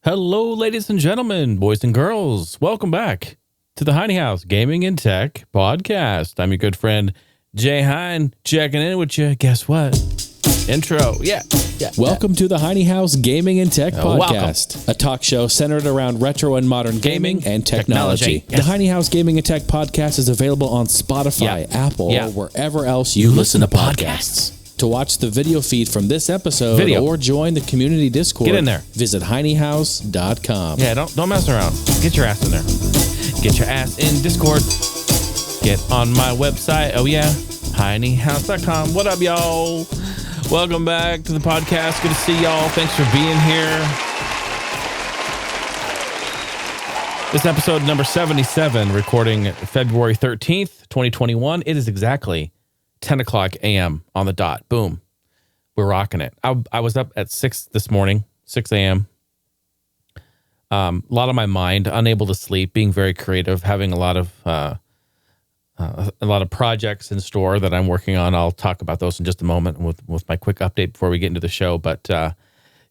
Hello, ladies and gentlemen, boys and girls. Welcome back to the Heiny House Gaming and Tech Podcast. I'm your good friend, Jay Hine, checking in with you. Guess what? Intro. Yeah. Welcome to the Heiny House Gaming and Tech Podcast, a talk show centered around retro and modern gaming and technology. Yes. The Heiny House Gaming and Tech Podcast is available on Spotify, Apple, or wherever else you listen to podcasts. To watch the video feed from this episode or join the community Discord, get in there. Visit HeinyHouse.com. Yeah, don't mess around. Get your ass in there. Get your ass in Discord. Get on my website. Oh, yeah. HeinyHouse.com. What up, y'all? Welcome back to the podcast. Good to see y'all. Thanks for being here. This episode number 77, recording February 13th, 2021. It is exactly 10 o'clock a.m. on the dot. Boom. We're rocking it. I was up at 6 this morning, 6 a.m. A lot on my mind, unable to sleep, being very creative, having a lot of projects in store that I'm working on. I'll talk about those in just a moment with my quick update before we get into the show. But so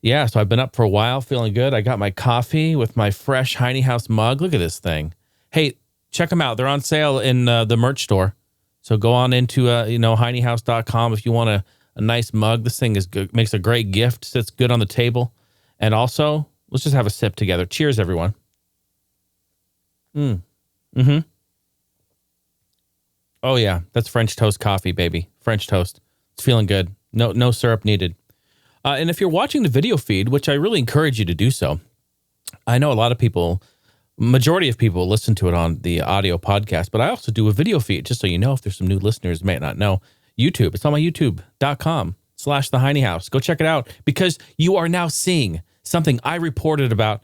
I've been up for a while, feeling good. I got my coffee with my fresh Heiny House mug. Look at this thing. Hey, check them out. They're on sale in the merch store. So go on into HeinyHouse.com if you want a nice mug. This thing is good, makes a great gift, sits good on the table. And also, let's just have a sip together. Cheers, everyone. Mm-hmm. Oh, yeah. That's French toast coffee, baby. French toast. It's feeling good. No syrup needed. And if you're watching the video feed, which I really encourage you to do so, I know a lot of people, majority of people listen to it on the audio podcast, but I also do a video feed, just so you know, if there's some new listeners who may not know. YouTube. It's on my youtube.com/the Heiny House. Go check it out, because you are now seeing something I reported about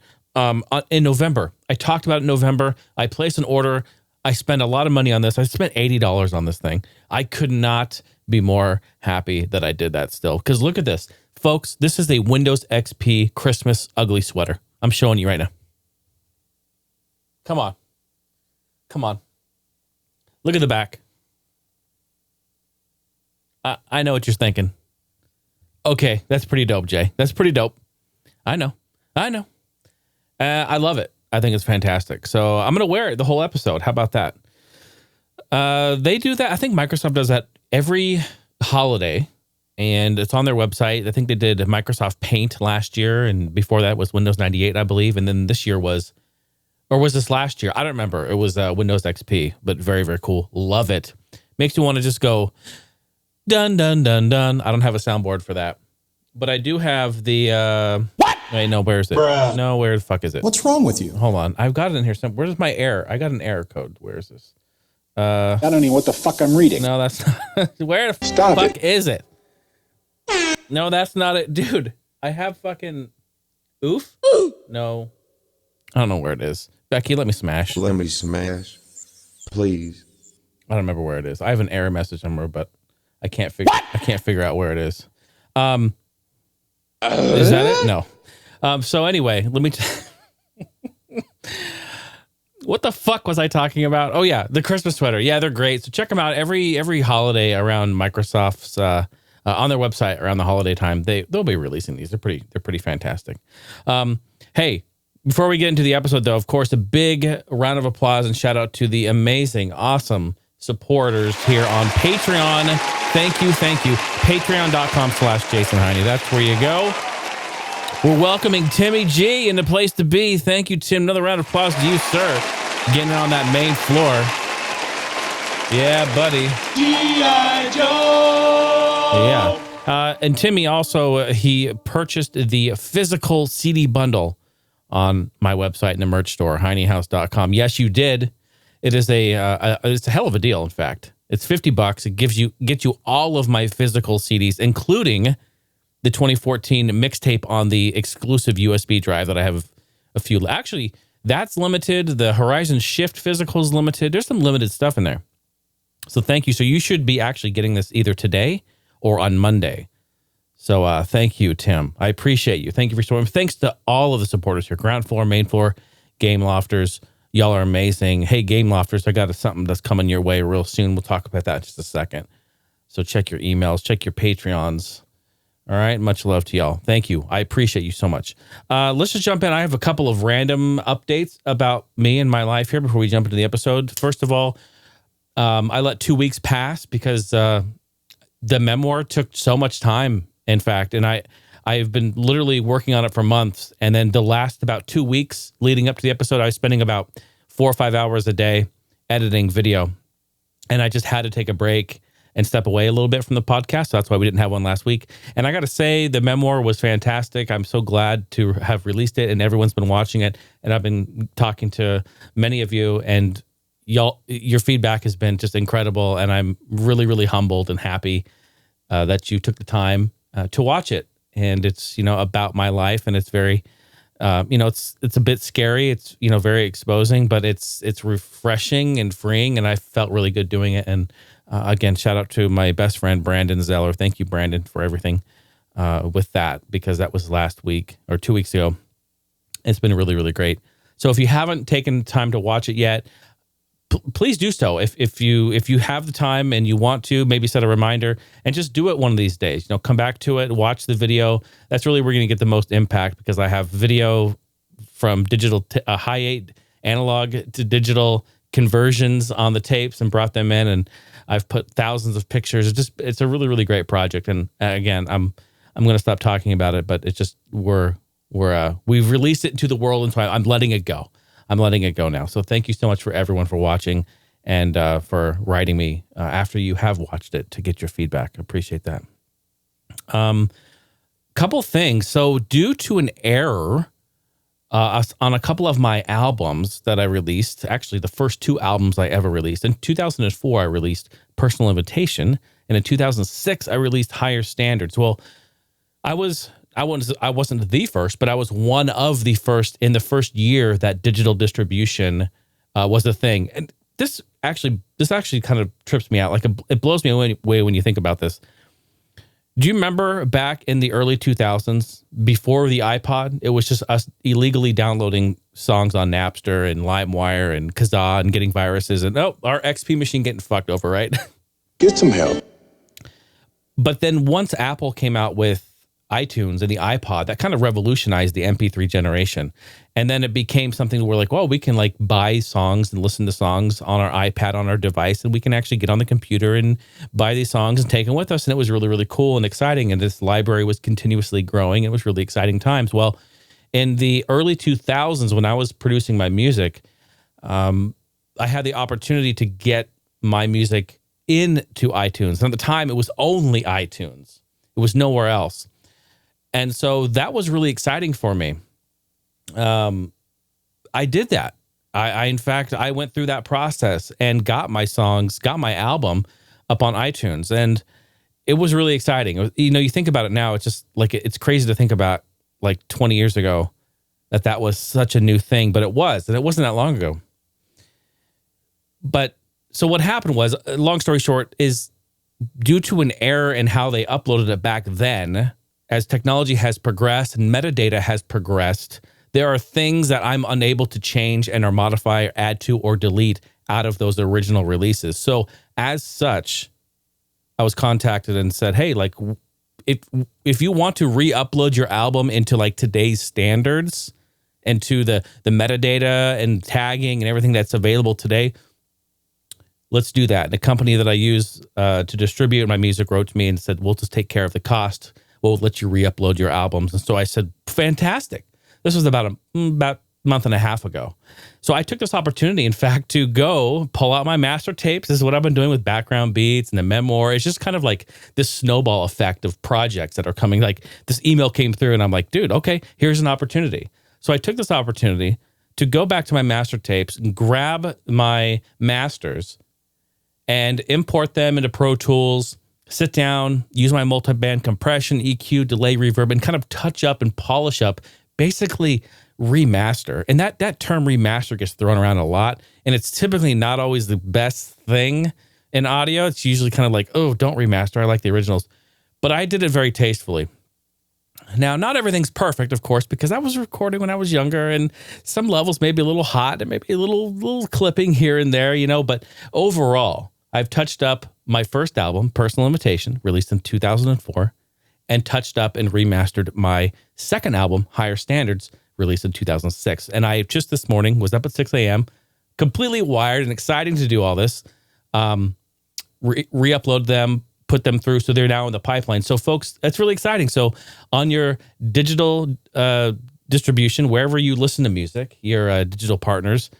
in November. I talked about it in November. I placed an order. I spent a lot of money on this. I spent $80 on this thing. I could not be more happy that I did that still. Because look at this. Folks, this is a Windows XP Christmas ugly sweater. I'm showing you right now. Come on. Look at the back. I know what you're thinking. Okay, that's pretty dope, Jay. That's pretty dope. I know. I love it. I think it's fantastic. So I'm going to wear it the whole episode. How about that? They do that. I think Microsoft does that every holiday, and it's on their website. I think they did Microsoft Paint last year, and before that was Windows 98, I believe. And then this year was this last year? I don't remember. It was Windows XP, but very, very cool. Love it. Makes you want to just go, dun, dun, dun, dun. I don't have a soundboard for that. But I do have the... What? Wait, no, where is it? Bruh. No, where the fuck is it? What's wrong with you? Hold on. I've got it in here. Where's my error? I got an error code. Where is this? I don't know what the fuck I'm reading. No, that's not... Where the fuck is it? No, that's not it. Dude, I have fucking... Oof? No. I don't know where it is. Becky, let me smash. Let me smash, please. I don't remember where it is. I have an error message somewhere, but I can't figure out where it is. Is that it? No. So anyway, let me. What the fuck was I talking about? Oh yeah, the Christmas sweater. Yeah, they're great. So check them out every holiday around Microsoft's on their website around the holiday time. They'll be releasing these. They're pretty fantastic. Hey. Before we get into the episode, though, of course, a big round of applause and shout out to the amazing, awesome supporters here on Patreon. Thank you. Patreon.com/Jason Heine. That's where you go. We're welcoming Timmy G in the place to be. Thank you, Tim. Another round of applause to you, sir. Getting on that main floor. Yeah, buddy. G.I. Joe. Yeah. And Timmy also, he purchased the physical CD bundle on my website in the merch store, HeinyHouse.com. Yes, you did. It is it's a hell of a deal. In fact, it's $50. It gets you all of my physical CDs, including the 2014 mixtape on the exclusive USB drive that I have a few. Actually, that's limited. The Horizon Shift physical is limited. There's some limited stuff in there. So thank you. So you should be actually getting this either today or on Monday. So thank you, Tim. I appreciate you. Thank you for supporting. Thanks to all of the supporters here. Ground floor, main floor, Game Lofters. Y'all are amazing. Hey, Game Lofters, I got something that's coming your way real soon. We'll talk about that in just a second. So check your emails, check your Patreons. All right. Much love to y'all. Thank you. I appreciate you so much. Let's just jump in. I have a couple of random updates about me and my life here before we jump into the episode. First of all, I let 2 weeks pass because the memoir took so much time, in fact, and I've been literally working on it for months. And then the last about 2 weeks leading up to the episode, I was spending about 4 or 5 hours a day editing video. And I just had to take a break and step away a little bit from the podcast. So that's why we didn't have one last week. And I got to say, the memoir was fantastic. I'm so glad to have released it, and everyone's been watching it. And I've been talking to many of you, and y'all, your feedback has been just incredible. And I'm really, really humbled and happy that you took the time to watch it. And it's, about my life, and it's very, it's a bit scary. It's, very exposing, but it's refreshing and freeing. And I felt really good doing it. And again, shout out to my best friend, Brandon Zeller. Thank you, Brandon, for everything with that, because that was last week or 2 weeks ago. It's been really, really great. So if you haven't taken time to watch it yet, please do so. If you have the time and you want to, maybe set a reminder and just do it one of these days. Come back to it, watch the video. That's really where you're going to get the most impact, because I have video from digital high 8 analog to digital conversions on the tapes and brought them in, and I've put thousands of pictures. It's a really, really great project. And again, I'm going to stop talking about it, but it's just we've released it into the world, and so I'm letting it go. I'm letting it go now. So thank you so much for everyone for watching and for writing me after you have watched it to get your feedback. I appreciate that. Couple things. So due to an error on a couple of my albums that I released, actually the first 2 albums I ever released. In 2004, I released Personal Invitation, and in 2006, I released Higher Standards. Well, I wasn't the first, but I was one of the first in the first year that digital distribution was a thing. And this actually kind of trips me out. Like, it blows me away when you think about this. Do you remember back in the early 2000s, before the iPod, it was just us illegally downloading songs on Napster and LimeWire and Kazaa and getting viruses, and our XP machine getting fucked over, right? Get some help. But then once Apple came out with iTunes and the iPod, that kind of revolutionized the MP3 generation. And then it became something where, like, well, we can like buy songs and listen to songs on our iPad, on our device, and we can actually get on the computer and buy these songs and take them with us. And it was really, really cool and exciting. And this library was continuously growing. It was really exciting times. Well, in the early 2000s, when I was producing my music, I had the opportunity to get my music into iTunes. And at the time, it was only iTunes. It was nowhere else. And so that was really exciting for me. I did that. In fact, I went through that process and got my album up on iTunes. And it was really exciting. You think about it now, it's just like, it's crazy to think about like 20 years ago that was such a new thing, but it was, and it wasn't that long ago. But so what happened was, long story short, is due to an error in how they uploaded it back then, as technology has progressed and metadata has progressed, there are things that I'm unable to change and or modify or add to or delete out of those original releases. So as such, I was contacted and said, hey, like, if you want to re-upload your album into like today's standards and to the metadata and tagging and everything that's available today, let's do that. The company that I use to distribute my music wrote to me and said, we'll just take care of the cost. We'll let you re-upload your albums. And so I said, fantastic. This was about a month and a half ago. So I took this opportunity, in fact, to go pull out my master tapes. This is what I've been doing with background beats and the memoir. It's just kind of like this snowball effect of projects that are coming. Like, this email came through and I'm like, dude, okay, here's an opportunity. So I took this opportunity to go back to my master tapes and grab my masters and import them into Pro Tools, sit down, use my multi-band compression, EQ, delay, reverb, and kind of touch up and polish up, basically remaster. And that term remaster gets thrown around a lot, and it's typically not always the best thing in audio. It's usually kind of like, oh, don't remaster. I like the originals. But I did it very tastefully. Now, not everything's perfect, of course, because I was recording when I was younger, and some levels may be a little hot and maybe a little clipping here and there, but overall, I've touched up my first album, Personal Invitation, released in 2004, and touched up and remastered my second album, Higher Standards, released in 2006. And I just this morning was up at 6 a.m., completely wired and exciting to do all this, re-upload them, put them through, so they're now in the pipeline. So folks, that's really exciting. So on your digital distribution, wherever you listen to music, your digital partners,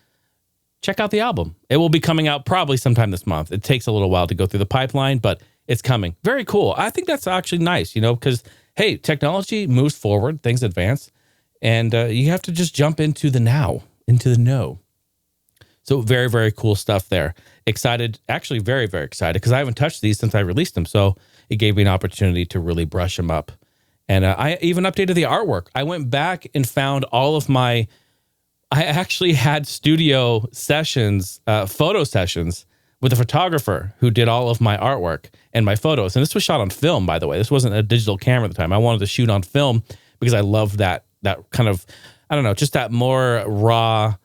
check out the album. It will be coming out probably sometime this month. It takes a little while to go through the pipeline, but it's coming. Very cool. I think that's actually nice, because, hey, technology moves forward, things advance, and you have to just jump into the now, into the know. So very, very cool stuff there. Excited, actually very, very excited, because I haven't touched these since I released them. So it gave me an opportunity to really brush them up. And I even updated the artwork. I went back and found all of I actually had studio sessions, photo sessions with a photographer who did all of my artwork and my photos. And this was shot on film, by the way. This wasn't a digital camera at the time. I wanted to shoot on film because I loved that kind of, I don't know, just that more raw,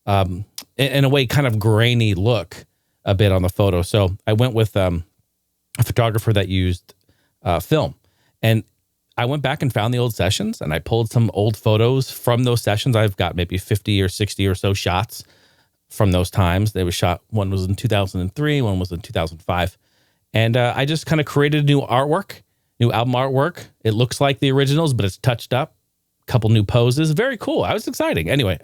in a way, kind of grainy look a bit on the photo. So I went with a photographer that used film. And I went back and found the old sessions, and I pulled some old photos from those sessions. I've got maybe 50 or 60 or so shots from those times. They were shot, one was in 2003, one was in 2005. And I just kind of created a new artwork, new album artwork. It looks like the originals, but it's touched up. A couple new poses. Very cool. I was exciting. Anyway,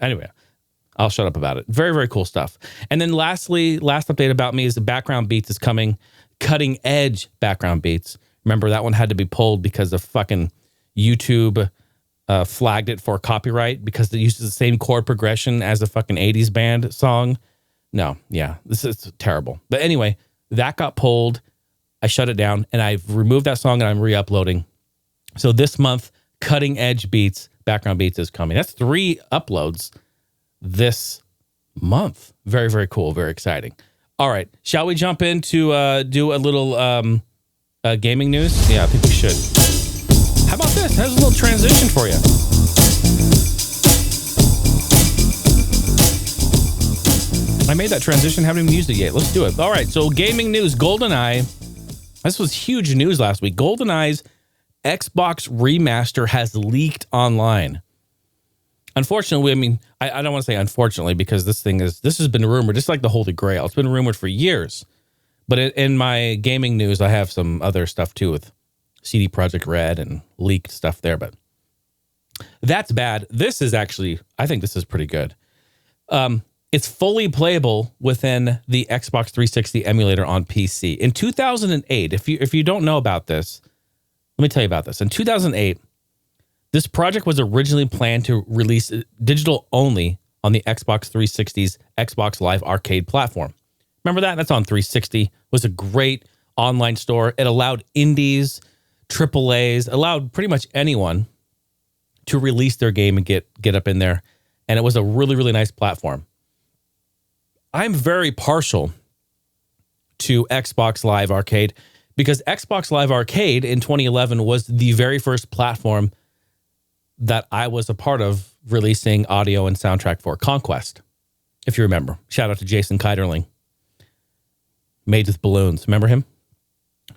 I'll shut up about it. Very, very cool stuff. And then lastly, last update about me is the background beats is coming. Cutting edge background beats. Remember, that one had to be pulled because of fucking YouTube flagged it for copyright because it uses the same chord progression as a fucking 80s band song. No, yeah, this is terrible. But anyway, that got pulled. I shut it down, and I've removed that song, and I'm re-uploading. So this month, cutting edge beats, background beats is coming. That's 3 uploads this month. Very, very cool. Very exciting. All right. Shall we jump in to do a little gaming news? Yeah, I think we should. How about this? Here's a little transition for you. I made that transition, haven't even used it yet. Let's do it. All right. So gaming news, Goldeneye. This was huge news last week. Goldeneye's XBOX Remaster has leaked online. Unfortunately, I mean, I don't want to say unfortunately because this has been rumored. It's like the Holy Grail. It's been rumored for years. But in my gaming news, I have some other stuff too with CD Projekt Red and leaked stuff there. But that's bad. This is actually, I think this is pretty good. It's fully playable within the Xbox 360 emulator on PC. In 2008, if you don't know about this, let me tell you about this. In 2008, this project was originally planned to release digital only on the Xbox 360's Xbox Live Arcade platform. Remember that? That's on 360. It was a great online store. It allowed indies, AAAs, allowed pretty much anyone to release their game and get up in there. And it was a really, really nice platform. I'm very partial to Xbox Live Arcade because Xbox Live Arcade in 2011 was the very first platform that I was a part of releasing audio and soundtrack for Conquest, if you remember. Shout out to Jason Keiderling. Made with Balloons. Remember him?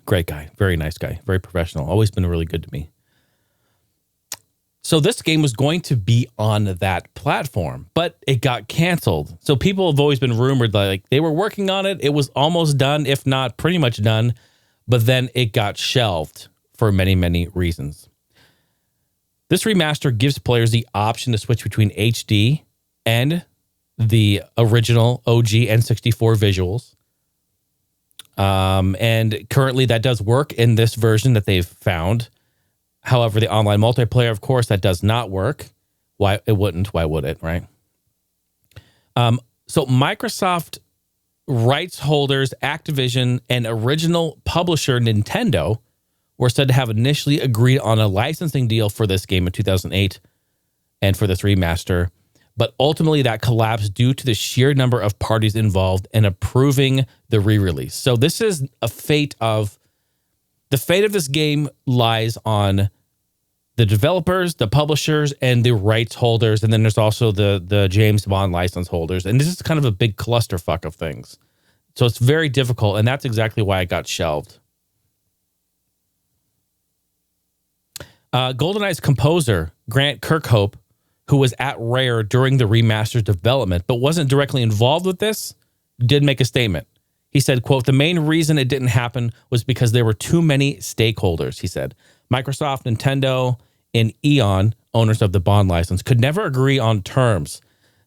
Great guy. Very nice guy. Very professional. Always been really good to me. So this game was going to be on that platform, but it got canceled. So people have always been rumored that like they were working on it. It was almost done, if not pretty much done, but then it got shelved for many, many reasons. This remaster gives players the option to switch between HD and the original OG N64 visuals. And currently that does work in this version that they've found. However, the online multiplayer, of course, that does not work. Why it wouldn't? Why would it, right? So Microsoft rights holders, Activision, and original publisher Nintendo were said to have initially agreed on a licensing deal for this game in 2008 and for this remaster. But ultimately that collapsed due to the sheer number of parties involved in approving the re-release. So this is the fate of this game lies on the developers, the publishers, and the rights holders. And then there's also the James Bond license holders. And this is kind of a big clusterfuck of things. So it's very difficult. And that's exactly why it got shelved. GoldenEye's composer, Grant Kirkhope, who was at Rare during the remaster's development but wasn't directly involved with this, did make a statement. He said, quote, "The main reason it didn't happen was because there were too many stakeholders," he said. "Microsoft, Nintendo, and Eon, owners of the Bond license, could never agree on terms."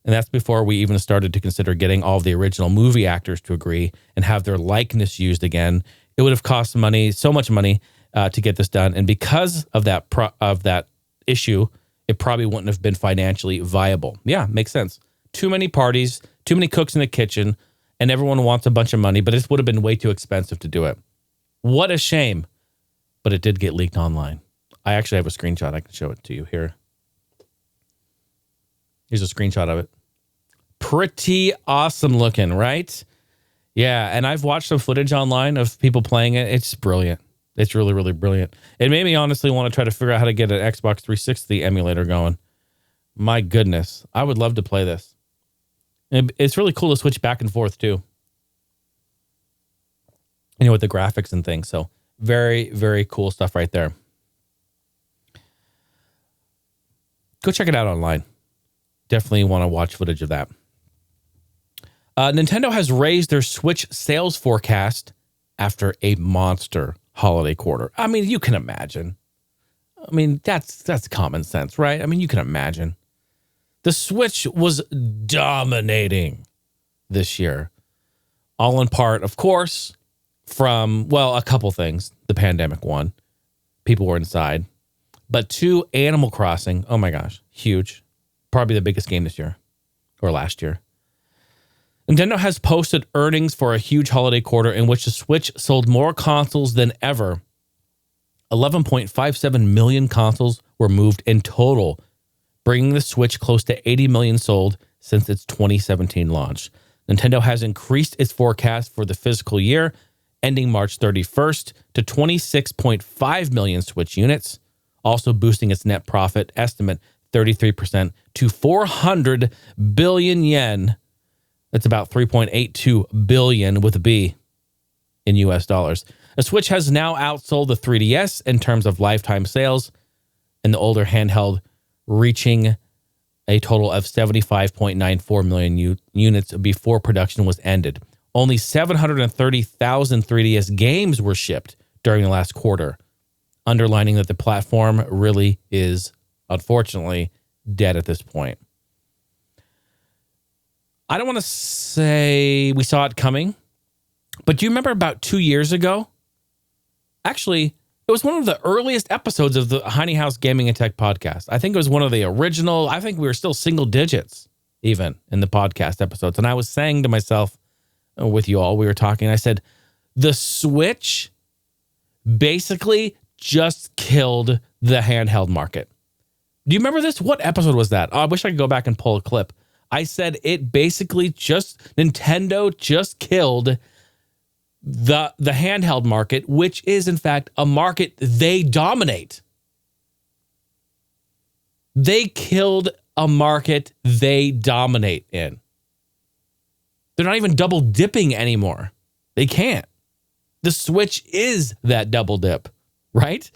And that's before we even started to consider getting all of the original movie actors to agree and have their likeness used again. It would have cost money, so much money, to get this done. And because of that issue, it probably wouldn't have been financially viable. Yeah, makes sense. Too many parties, too many cooks in the kitchen, and everyone wants a bunch of money, but it would have been way too expensive to do it. What a shame. But it did get leaked online. I actually have a screenshot. I can show it to you here. Here's a screenshot of it. Pretty awesome looking, right? Yeah, and I've watched some footage online of people playing it. It's brilliant. It's really, really brilliant. It made me honestly want to try to figure out how to get an Xbox 360 emulator going. My goodness. I would love to play this. It's really cool to switch back and forth, too. You know, with the graphics and things. So, very, very cool stuff right there. Go check it out online. Definitely want to watch footage of that. Nintendo has raised their Switch sales forecast after a monster holiday quarter. I mean, you can imagine. I mean, that's common sense, right? I mean, you can imagine. The Switch was dominating this year. All in part, of course, from, well, a couple things. The pandemic, one. People were inside. But two, Animal Crossing. Oh my gosh, huge. Probably the biggest game this year or last year. Nintendo has posted earnings for a huge holiday quarter in which the Switch sold more consoles than ever. 11.57 million consoles were moved in total, bringing the Switch close to 80 million sold since its 2017 launch. Nintendo has increased its forecast for the fiscal year ending March 31st to 26.5 million Switch units, also boosting its net profit estimate 33% to 400 billion yen. That's about 3.82 billion with a B in US dollars. The Switch has now outsold the 3DS in terms of lifetime sales, and the older handheld reaching a total of 75.94 million units before production was ended. Only 730,000 3DS games were shipped during the last quarter, underlining that the platform really is, unfortunately, dead at this point. I don't want to say we saw it coming, but do you remember about 2 years ago? Actually, it was one of the earliest episodes of the Heiny House Gaming and Tech podcast. I think it was one of the original. I think we were still single digits even in the podcast episodes. And I was saying to myself, with you all, we were talking, I said, the Switch basically just killed the handheld market. Do you remember this? What episode was that? Oh, I wish I could go back and pull a clip. I said it basically Nintendo just killed the handheld market, which is in fact a market they dominate. They killed a market they dominate in. They're not even double dipping anymore. They can't. The Switch is that double dip, right?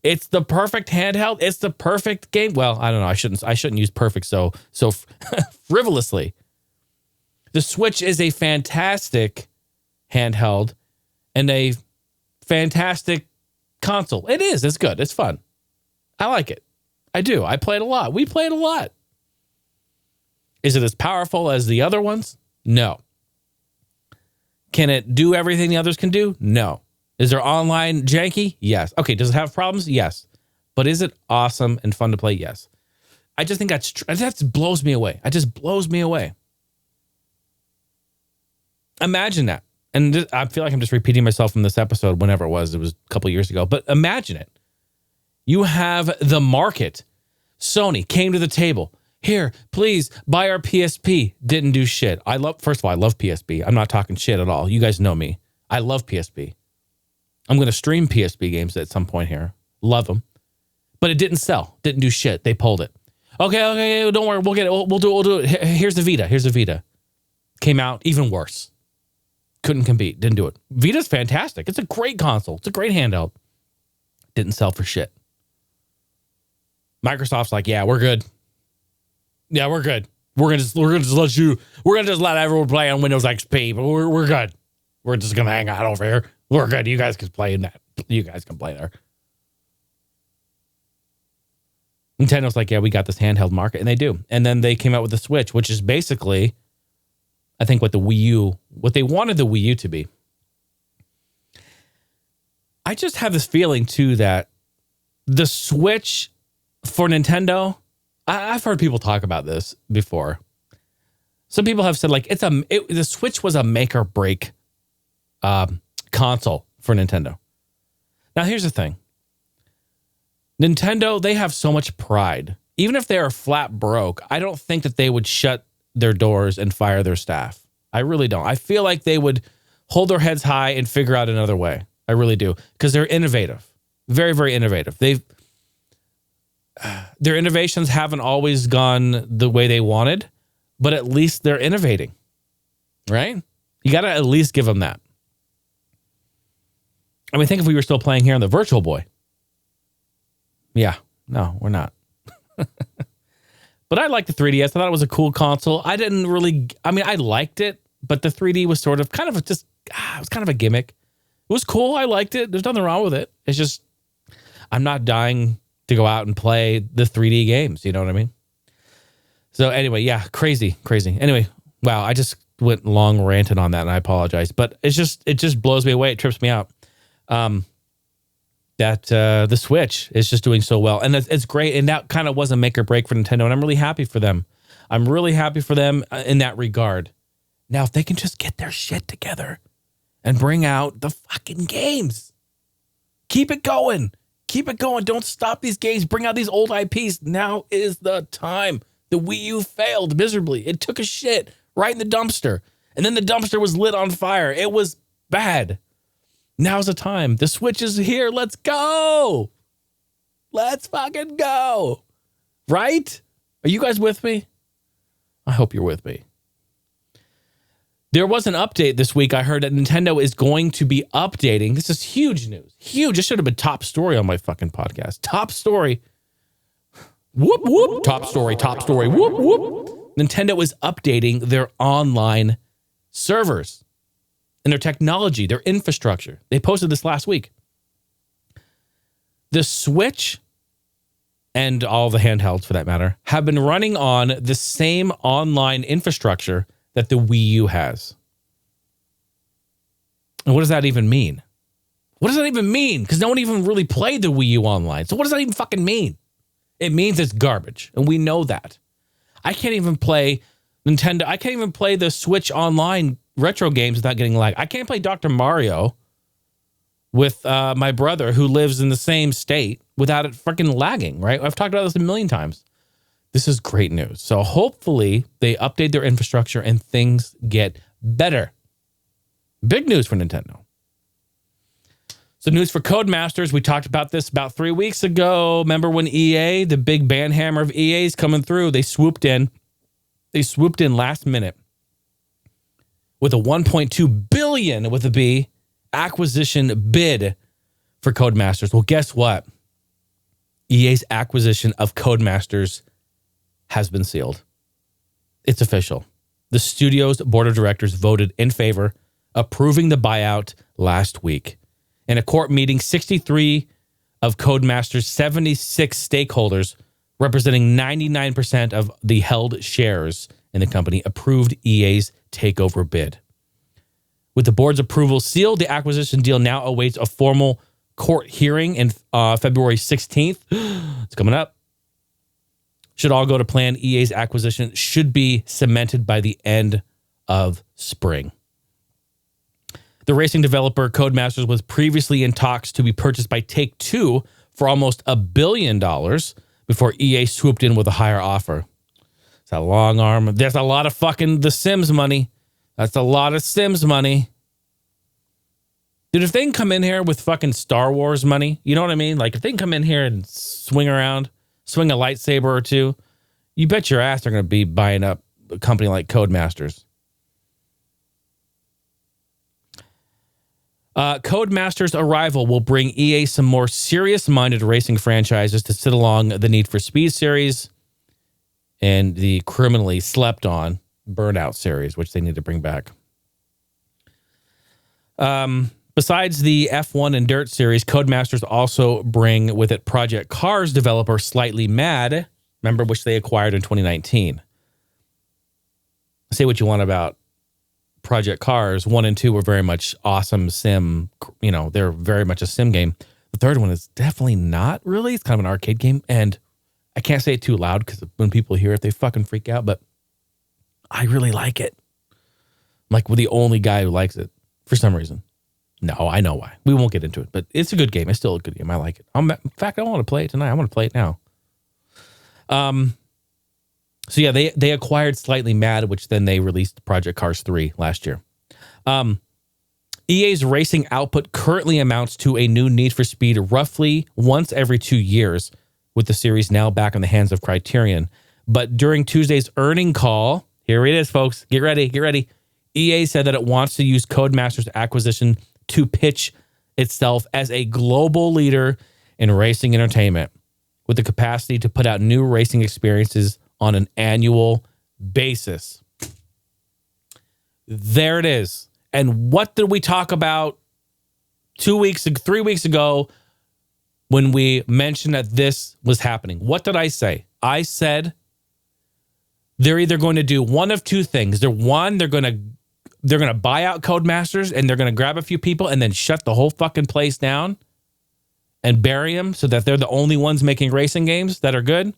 It's the perfect handheld. It's the perfect game. Well, I don't know. I shouldn't use perfect so frivolously. The Switch is a fantastic handheld and a fantastic console. It is. It's good. It's fun. I like it. I do. I play it a lot. We play it a lot. Is it as powerful as the other ones? No. Can it do everything the others can do? No. Is there online janky? Yes. Okay, does it have problems? Yes. But is it awesome and fun to play? Yes. I just think that blows me away. It just blows me away. Imagine that. And I feel like I'm just repeating myself from this episode, whenever it was a couple years ago. But imagine it. You have the market. Sony came to the table. Here, please buy our PSP. Didn't do shit. First of all, I love PSP. I'm not talking shit at all. You guys know me. I love PSP. I'm going to stream PSP games at some point here. Love them. But it didn't sell. Didn't do shit. They pulled it. Okay, don't worry. We'll get it. We'll do it. Here's the Vita. Came out even worse. Couldn't compete. Didn't do it. Vita's fantastic. It's a great console. It's a great handheld. Didn't sell for shit. Microsoft's like, yeah, we're good. Yeah, we're good. We're gonna just let everyone play on Windows XP, but we're good. We're just gonna hang out over here. We're good. You guys can play in that. You guys can play there. Nintendo's like, yeah, we got this handheld market, and they do. And then they came out with the Switch, which is basically, I think, what they wanted the Wii U to be. I just have this feeling too that the Switch for Nintendo, I've heard people talk about this before. Some people have said like the Switch was a make or break console for Nintendo. Now here's the thing. Nintendo, they have so much pride. Even if they are flat broke, I don't think that they would shut their doors and fire their staff. I really don't. I feel like they would hold their heads high and figure out another way. I really do. Because they're innovative. Very, very innovative. Their innovations haven't always gone the way they wanted, but at least they're innovating. Right? You got to at least give them that. I mean, think if we were still playing here on the Virtual Boy. Yeah, no, we're not. But I liked the 3DS. I thought it was a cool console. I liked it, but the 3D was it was kind of a gimmick. It was cool. I liked it. There's nothing wrong with it. It's just, I'm not dying to go out and play the 3D games. You know what I mean? So anyway, yeah, crazy. Anyway, wow, I just went long ranting on that and I apologize. But it just blows me away. It trips me out. That the Switch is just doing so well. And it's great. And that kind of was a make or break for Nintendo. And I'm really happy for them. I'm really happy for them in that regard. Now, if they can just get their shit together and bring out the fucking games. Keep it going. Don't stop these games. Bring out these old IPs. Now is the time. The Wii U failed miserably. It took a shit right in the dumpster. And then the dumpster was lit on fire. It was bad. Now's the time. The Switch is here. Let's go. Let's fucking go. Right? Are you guys with me? I hope you're with me. There was an update this week. I heard that Nintendo is going to be updating. This is huge news. Huge. This should have been top story on my fucking podcast. Top story. Whoop, whoop. Top story. Whoop, whoop. Nintendo is updating their online servers and their technology, their infrastructure. They posted this last week. The Switch and all the handhelds, for that matter, have been running on the same online infrastructure that the Wii U has. And what does that even mean? What does that even mean? Because no one even really played the Wii U online. So what does that even fucking mean? It means it's garbage. And we know that. I can't even play Nintendo. I can't even play the Switch online retro games without getting lag. I can't play Dr. Mario with my brother who lives in the same state without it freaking lagging, right? I've talked about this a million times. This is great news. So hopefully they update their infrastructure and things get better. Big news for Nintendo. So news for Codemasters. We talked about this about 3 weeks ago. Remember when EA, the big banhammer of EA is coming through, they swooped in. They swooped in last minute with a $1.2 billion with a B acquisition bid for Codemasters. Well, guess what? EA's acquisition of Codemasters has been sealed. It's official. The studio's board of directors voted in favor, approving the buyout last week. In a court meeting, 63 of Codemasters' 76 stakeholders, representing 99% of the held shares in the company, approved EA's takeover bid. With the board's approval sealed, the acquisition deal now awaits a formal court hearing in February 16th. It's coming up. Should all go to plan, EA's acquisition should be cemented by the end of spring. The racing developer Codemasters was previously in talks to be purchased by Take-Two for almost $1 billion before EA swooped in with a higher offer. It's a long arm. There's a lot of fucking The Sims money. That's a lot of Sims money. Dude, if they can come in here with fucking Star Wars money, you know what I mean? Like, if they can come in here and swing a lightsaber or two, you bet your ass they're going to be buying up a company like Codemasters. Codemasters' arrival will bring EA some more serious-minded racing franchises to sit along the Need for Speed series and the criminally slept-on Burnout series, which they need to bring back. Besides the F1 and Dirt series, Codemasters also bring with it Project Cars developer Slightly Mad, remember, which they acquired in 2019. Say what you want about Project Cars. 1 and 2 were very much awesome sim. You know, they're very much a sim game. The third one is definitely not really. It's kind of an arcade game. And I can't say it too loud because when people hear it, they fucking freak out. But I really like it. I'm like, the only guy who likes it for some reason. No, I know why. We won't get into it. But it's a good game. It's still a good game. I like it. In fact, I want to play it tonight. I want to play it now. So yeah, they acquired Slightly Mad, which then they released Project Cars 3 last year. EA's racing output currently amounts to a new Need for Speed roughly once every 2 years, with the series now back in the hands of Criterion. But during Tuesday's earning call, here it is, folks. Get ready. EA said that it wants to use Codemasters' acquisition to pitch itself as a global leader in racing entertainment, with the capacity to put out new racing experiences on an annual basis. There it is. And what did we talk about 3 weeks ago when we mentioned that this was happening? What did I say? I said they're either going to do one of two things. They're going to buy out Codemasters and they're going to grab a few people and then shut the whole fucking place down and bury them so that they're the only ones making racing games that are good.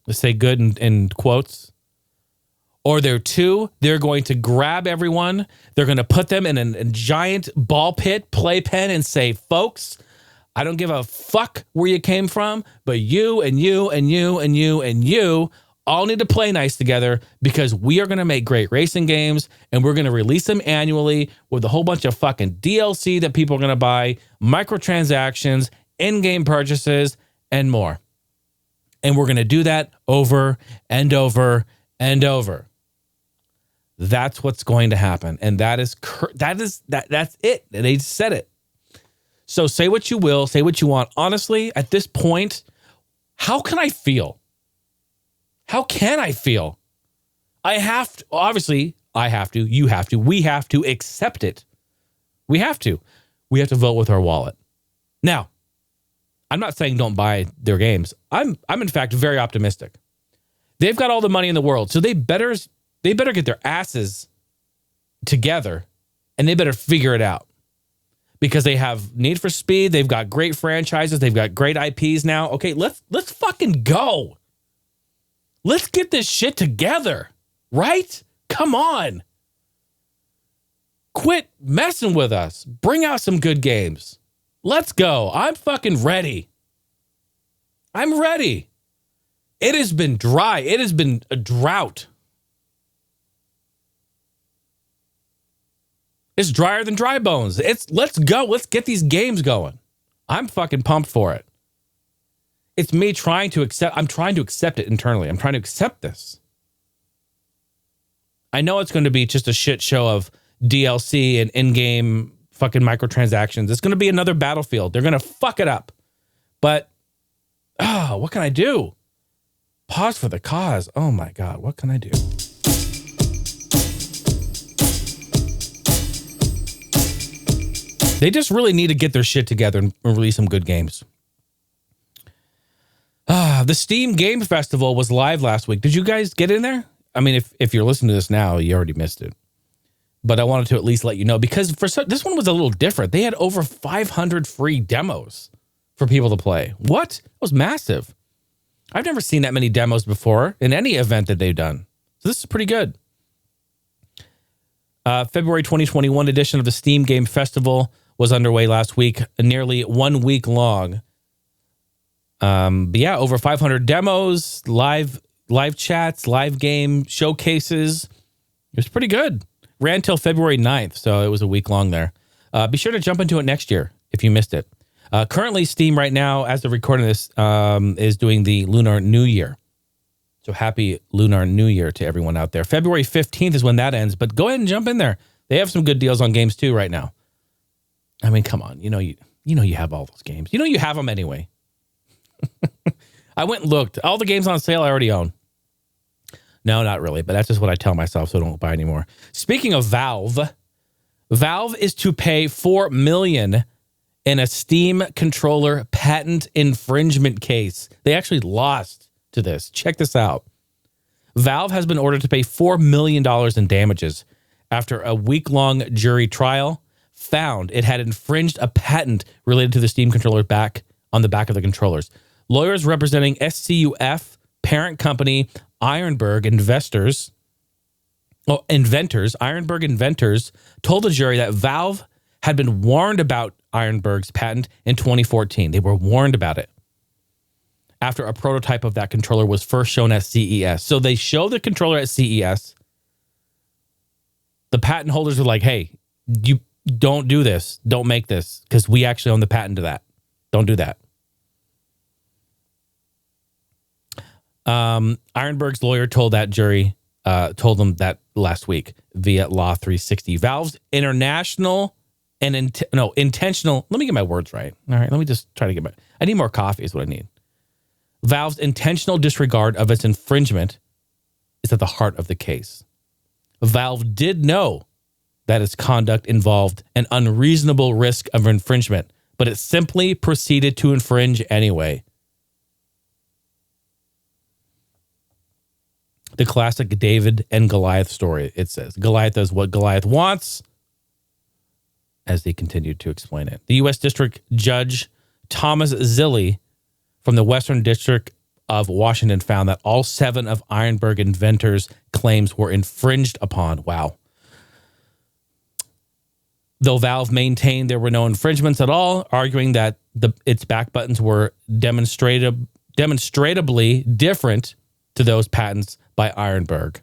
Let's say good in quotes. Or they're going to grab everyone. They're going to put them in a giant ball pit, playpen, and say, folks, I don't give a fuck where you came from, but you and you and you and you and you all need to play nice together because we are going to make great racing games and we're going to release them annually with a whole bunch of fucking DLC that people are going to buy, microtransactions, in-game purchases, and more. And we're going to do that over and over and over. That's what's going to happen. And that's it. They said it. So say what you will, say what you want. Honestly, at this point, how can I feel? How can I feel? I have to, obviously, I have to, you have to, we have to accept it. We have to vote with our wallet. Now, I'm not saying don't buy their games. I'm in fact very optimistic. They've got all the money in the world, so they better get their asses together and they better figure it out. Because they have Need for Speed, they've got great franchises, they've got great IPs now. Okay, let's fucking go. Let's get this shit together, right? Come on. Quit messing with us. Bring out some good games. Let's go. I'm fucking ready. I'm ready. It has been dry. It has been a drought. It's drier than dry bones. Let's go. Let's get these games going. I'm fucking pumped for it. It's me trying to accept. I'm trying to accept it internally. I'm trying to accept this. I know it's going to be just a shit show of DLC and in-game fucking microtransactions. It's going to be another Battlefield. They're going to fuck it up. But, what can I do? Pause for the cause. Oh my God, what can I do? They just really need to get their shit together and release some good games. The Steam Game Festival was live last week. Did you guys get in there? I mean, if you're listening to this now, you already missed it. But I wanted to at least let you know because this one was a little different. They had over 500 free demos for people to play. What? It was massive. I've never seen that many demos before in any event that they've done. So this is pretty good. February 2021 edition of the Steam Game Festival was underway last week, nearly 1 week long. But yeah, over 500 demos, live chats, live game showcases. It was pretty good. Ran till February 9th, so it was a week long there. Be sure to jump into it next year if you missed it. Currently, Steam right now, as of recording this, is doing the Lunar New Year. So happy Lunar New Year to everyone out there. February 15th is when that ends, but go ahead and jump in there. They have some good deals on games too right now. I mean, come on. You know you have all those games. You know you have them anyway. I went and looked. All the games on sale I already own. No, not really, but that's just what I tell myself, so I don't buy anymore. Speaking of Valve, Valve is to pay $4 million in a Steam controller patent infringement case. They actually lost to this. Check this out. Valve has been ordered to pay $4 million in damages after a week-long jury trial found it had infringed a patent related to the Steam controller on the back of the controllers. Lawyers representing SCUF parent company Ironburg Inventors, told the jury that Valve had been warned about Ironburg's patent in 2014. They were warned about it after a prototype of that controller was first shown at CES. So they showed the controller at CES. The patent holders were like, hey, you don't do this. Don't make this because we actually own the patent to that. Don't do that. Ironburg's lawyer told that jury, told them that last week via Law 360. Valve's intentional. Let me get my words right. All right, let me just try to get I need more coffee is what I need. Valve's intentional disregard of its infringement is at the heart of the case. Valve did know that its conduct involved an unreasonable risk of infringement, but it simply proceeded to infringe anyway. The classic David and Goliath story, it says. Goliath does what Goliath wants, as they continued to explain it. The U.S. District Judge Thomas Zilli from the Western District of Washington found that all 7 of Ironburg Inventors' claims were infringed upon. Wow. Though Valve maintained there were no infringements at all, arguing that its back buttons were demonstratably different to those patents by Ironburg.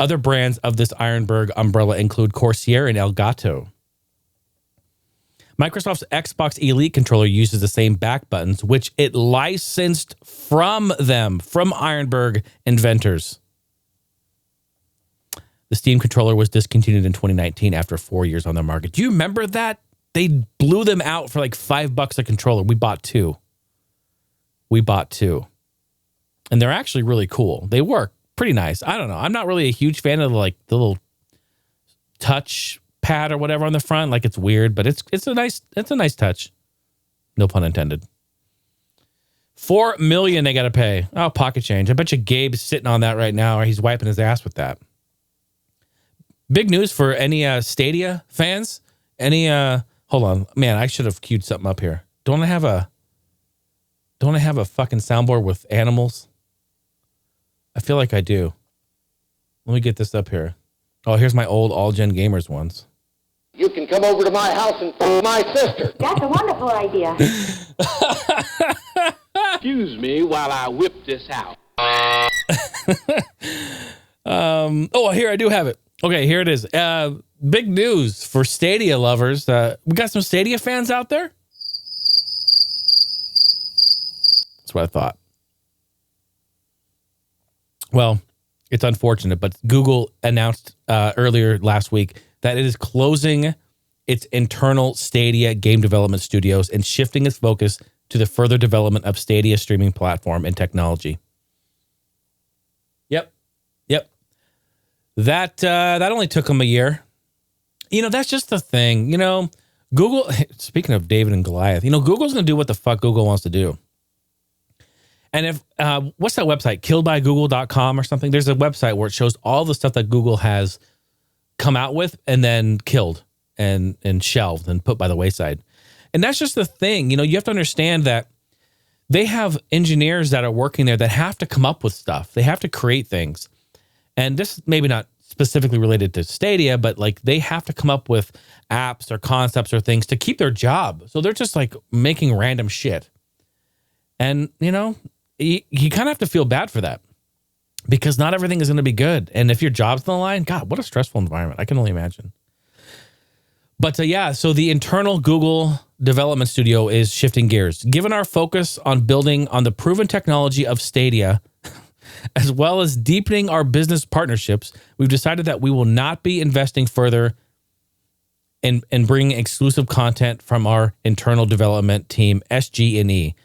Other brands of this Ironburg umbrella include Corsair and Elgato. Microsoft's Xbox Elite controller uses the same back buttons, which it licensed from Ironburg Inventors. The Steam controller was discontinued in 2019 after 4 years on the market. Do you remember that? They blew them out for like $5 a controller. We bought two. And they're actually really cool. They work pretty nice. I don't know. I'm not really a huge fan of the little touch pad or whatever on the front. Like it's weird, but it's a nice touch. No pun intended. $4 million they got to pay. Oh, pocket change. I bet you Gabe's sitting on that right now, or he's wiping his ass with that. Big news for any Stadia fans. Hold on, man. I should have queued something up here. Don't I have a fucking soundboard with animals? I feel like I do. Let me get this up here. Oh, here's my old All Gen Gamers ones. You can come over to my house and f*** my sister. That's a wonderful idea. Excuse me while I whip this out. Here I do have it. Okay, here it is. Big news for Stadia lovers. We got some Stadia fans out there? That's what I thought. Well, it's unfortunate, but Google announced earlier last week that it is closing its internal Stadia game development studios and shifting its focus to the further development of Stadia streaming platform and technology. Yep. That only took them a year. That's just the thing. Google, speaking of David and Goliath, Google's going to do what the fuck Google wants to do. And if, what's that website? Killedbygoogle.com or something? There's a website where it shows all the stuff that Google has come out with and then killed and shelved and put by the wayside. And that's just the thing. You have to understand that they have engineers that are working there that have to come up with stuff. They have to create things. And this is maybe not specifically related to Stadia, but they have to come up with apps or concepts or things to keep their job. So they're just making random shit. And, you kind of have to feel bad for that because not everything is going to be good. And if your job's on the line, God, what a stressful environment. I can only imagine. But so the internal Google development studio is shifting gears. Given our focus on building on the proven technology of Stadia, as well as deepening our business partnerships, we've decided that we will not be investing further and bring exclusive content from our internal development team, SG&E.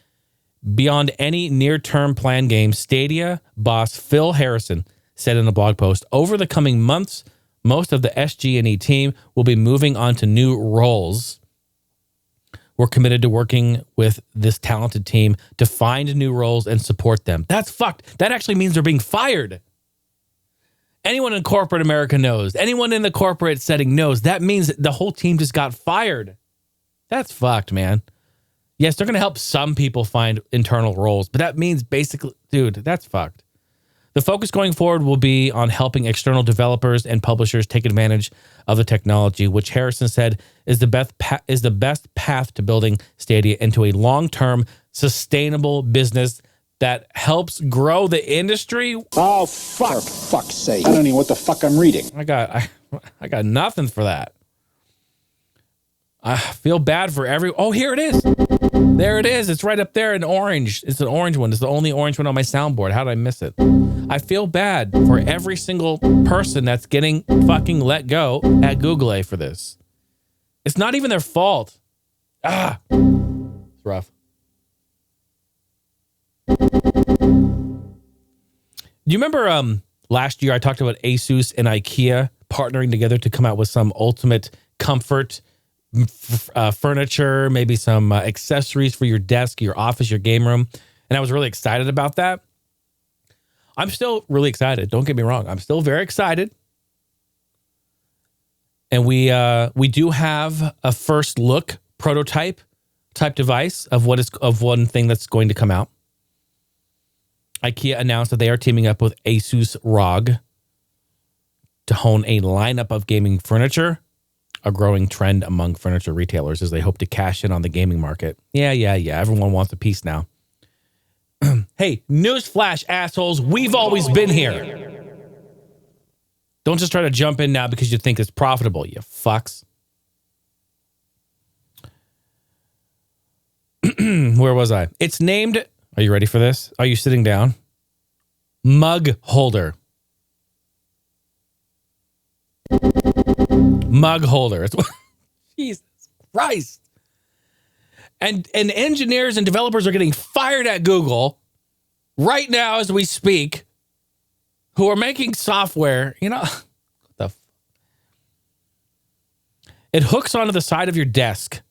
Beyond any near-term planned game, Stadia boss Phil Harrison said in a blog post, over the coming months, most of the SG&E team will be moving on to new roles. We're committed to working with this talented team to find new roles and support them. That's fucked. That actually means they're being fired. Anyone in corporate America knows. Anyone in the corporate setting knows. That means the whole team just got fired. That's fucked, man. Yes, they're going to help some people find internal roles, but that means basically, dude, that's fucked. The focus going forward will be on helping external developers and publishers take advantage of the technology, which Harrison said is the best path to building Stadia into a long-term, sustainable business that helps grow the industry. Oh, fuck. For fuck's sake. I don't know what the fuck I'm reading. I got nothing for that. I feel bad for Oh, here it is. There it is. It's right up there in orange. It's an orange one. It's the only orange one on my soundboard. How did I miss it? I feel bad for every single person that's getting fucking let go at Google for this. It's not even their fault. It's rough. Do you remember last year I talked about Asus and IKEA partnering together to come out with some ultimate comfort furniture, maybe some accessories for your desk, your office, your game room. And I was really excited about that. I'm still really excited. Don't get me wrong. I'm still very excited. And we do have a first look prototype type device of one thing that's going to come out. IKEA announced that they are teaming up with Asus ROG to hone a lineup of gaming furniture, a growing trend among furniture retailers as they hope to cash in on the gaming market. Yeah. Everyone wants a piece now. Hey, newsflash, assholes. We've always been here. Don't just try to jump in now because you think it's profitable, you fucks. Where was I? It's named... Are you ready for this? Are you sitting down? Mug holder. Mug holder. Jesus Christ. And engineers and developers are getting fired at Google right now as we speak who are making software, it hooks onto the side of your desk,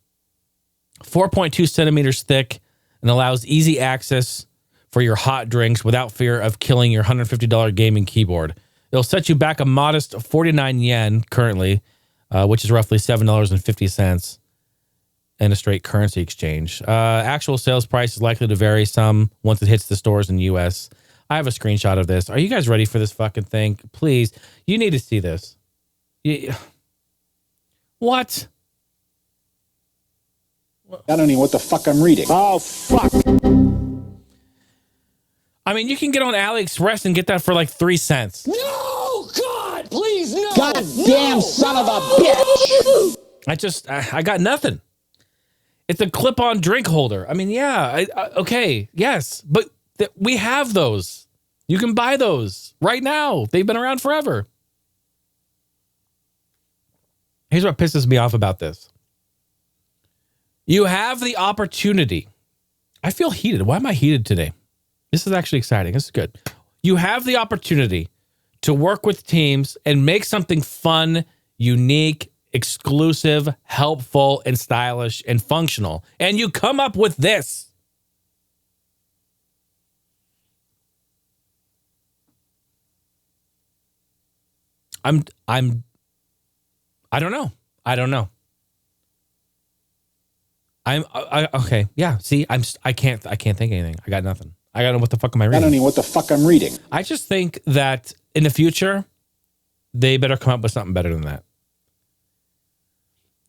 4.2 centimeters thick, and allows easy access for your hot drinks without fear of killing your $150 gaming keyboard. It'll set you back a modest 49 yen currently, which is roughly $7.50 in a straight currency exchange. Actual sales price is likely to vary some once it hits the stores in the U.S. I have a screenshot of this. Are you guys ready for this fucking thing? Please, you need to see this. What? I don't know what the fuck I'm reading. Oh, fuck. I mean, you can get on AliExpress and get that for like 3 cents. No, God, please, no. Goddamn son of a bitch. I got nothing. It's a clip-on drink holder. I mean, yeah, okay, yes, but we have those. You can buy those right now. They've been around forever. Here's what pisses me off about this. You have the opportunity. I feel heated. Why am I heated today? This is actually exciting. This is good. You have the opportunity to work with teams and make something fun, unique, exclusive, helpful, and stylish and functional. And you come up with this. I don't know. Okay. Yeah. See, I can't think of anything. I got nothing. I got what the fuck am I reading? I don't know what the fuck I'm reading. I just think that in the future, they better come up with something better than that.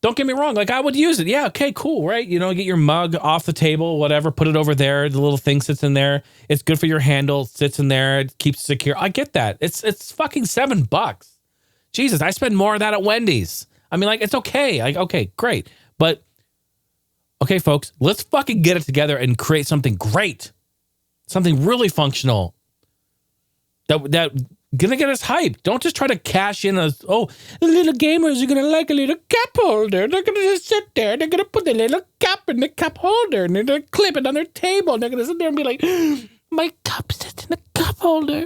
Don't get me wrong. Like, I would use it. Yeah. Okay, cool. Right. Get your mug off the table, whatever, put it over there. The little thing sits in there. It's good for your handle. It sits in there. It keeps it secure. I get that. It's fucking $7. Jesus. I spend more of that at Wendy's. I mean, like, it's okay. Like, okay, great. But okay, folks, let's fucking get it together and create something great. Something really functional that Gonna get us hyped. Don't just try to cash in as, the little gamers are gonna like a little cup holder. They're gonna just sit there. They're gonna put the little cup in the cup holder and they're gonna clip it on their table. And they're gonna sit there and be like, my cup sits in the cup holder.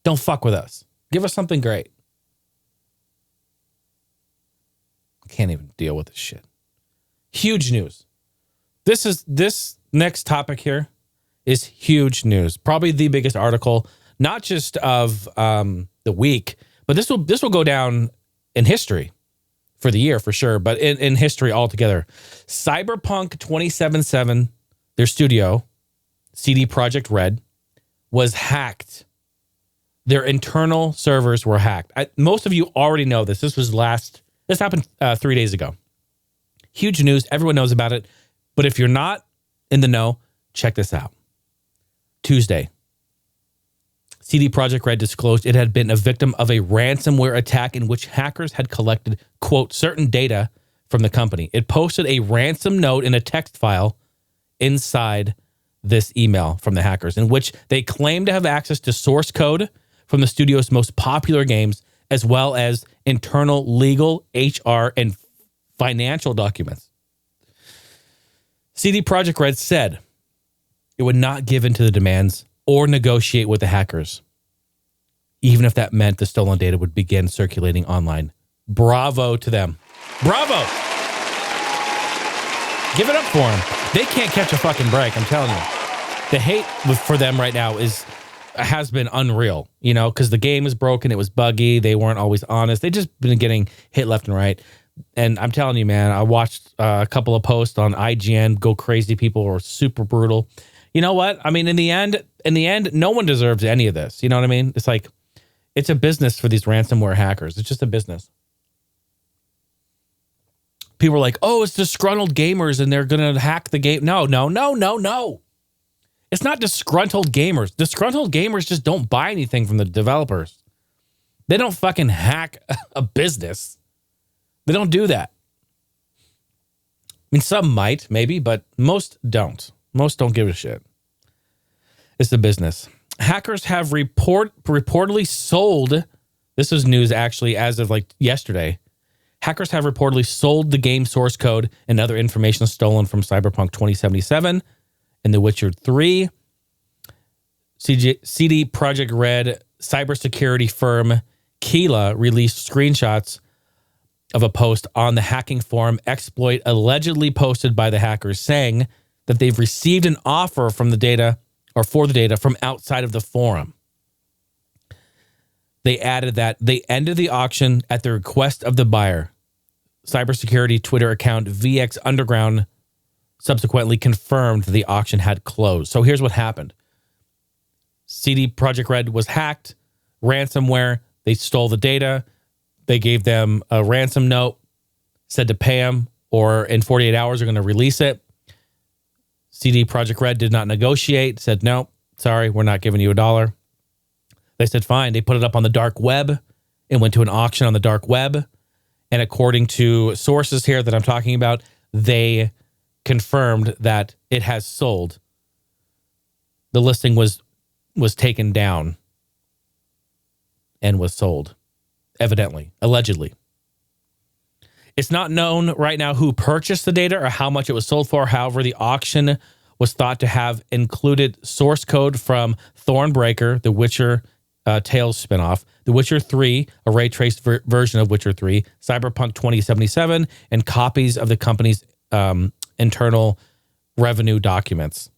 Don't fuck with us. Give us something great. I can't even deal with this shit. Huge news. This next topic here is huge news. Probably the biggest article, not just of the week, but this will go down in history for the year for sure, but in history altogether. Cyberpunk 2077, their studio, CD Projekt Red, was hacked. Their internal servers were hacked. Most of you already know this. This happened 3 days ago. Huge news. Everyone knows about it. But if you're not in the know, check this out. Tuesday, CD Projekt Red disclosed it had been a victim of a ransomware attack in which hackers had collected, quote, certain data from the company. It posted a ransom note in a text file inside this email from the hackers, in which they claimed to have access to source code from the studio's most popular games, as well as internal legal, HR, and financial documents. CD Projekt Red said it would not give in to the demands or negotiate with the hackers, even if that meant the stolen data would begin circulating online. Bravo to them. Bravo! Give it up for them. They can't catch a fucking break, I'm telling you. The hate for them right now has been unreal, because the game is broken, it was buggy, they weren't always honest. They just been getting hit left and right. And I'm telling you, man, I watched a couple of posts on IGN go crazy. People were super brutal. You know what? I mean, in the end, no one deserves any of this. You know what I mean? It's like, it's a business for these ransomware hackers. It's just a business. People are like, oh, it's disgruntled gamers and they're going to hack the game. No. It's not disgruntled gamers. Disgruntled gamers just don't buy anything from the developers. They don't fucking hack a business. They don't do that. I mean, some might, maybe, but most don't. Most don't give a shit. It's a business. Hackers have reportedly sold, this is news actually as of like yesterday, hackers have reportedly sold the game source code and other information stolen from Cyberpunk 2077 and The Witcher 3. CD Projekt Red cybersecurity firm Keela released screenshots of a post on the hacking forum exploit allegedly posted by the hackers, saying that they've received an offer from the data or for the data from outside of the forum. They added that they ended the auction at the request of the buyer. Cybersecurity Twitter account VX Underground subsequently confirmed that the auction had closed. So here's what happened. CD Projekt Red was hacked, ransomware, they stole the data, they gave them a ransom note, said to pay them, or in 48 hours, they're going to release it. CD Projekt Red did not negotiate, said, no, sorry, we're not giving you $1. They said, fine. They put it up on the dark web. It went to an auction on the dark web. And according to sources here that I'm talking about, they confirmed that it has sold. The listing was taken down and was sold. Evidently, allegedly. It's not known right now who purchased the data or how much it was sold for. However, the auction was thought to have included source code from Thornbreaker, the Witcher Tales spinoff, The Witcher 3, a ray-traced version of Witcher 3, Cyberpunk 2077, and copies of the company's internal revenue documents.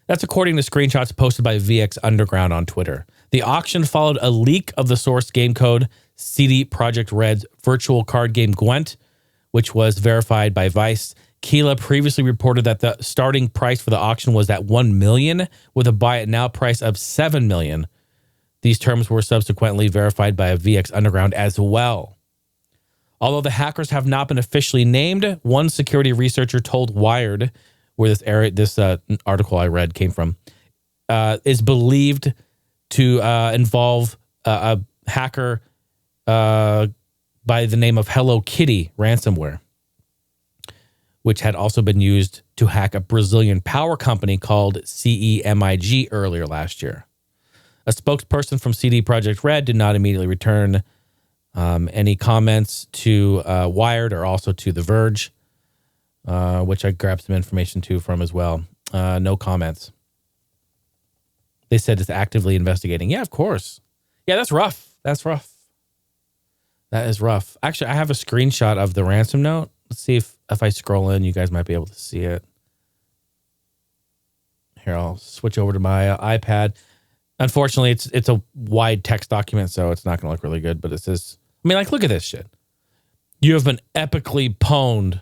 That's according to screenshots posted by VX Underground on Twitter. The auction followed a leak of the source game code, CD Projekt Red's virtual card game Gwent, which was verified by Vice. Keela previously reported that the starting price for the auction was at $1 million, with a buy it now price of $7 million. These terms were subsequently verified by VX Underground as well. Although the hackers have not been officially named, one security researcher told Wired, where this article I read came from, is believed to involve a hacker by the name of Hello Kitty ransomware, which had also been used to hack a Brazilian power company called CEMIG earlier last year. A spokesperson from CD Projekt Red did not immediately return any comments to Wired or also to The Verge, which I grabbed some information from as well. No comments. They said it's actively investigating. Yeah, of course. Yeah, that's rough. That's rough. That is rough. Actually, I have a screenshot of the ransom note. Let's see if I scroll in, you guys might be able to see it. Here, I'll switch over to my iPad. Unfortunately, it's a wide text document, so it's not going to look really good. But it says, I mean, like, look at this shit. You have been epically pwned.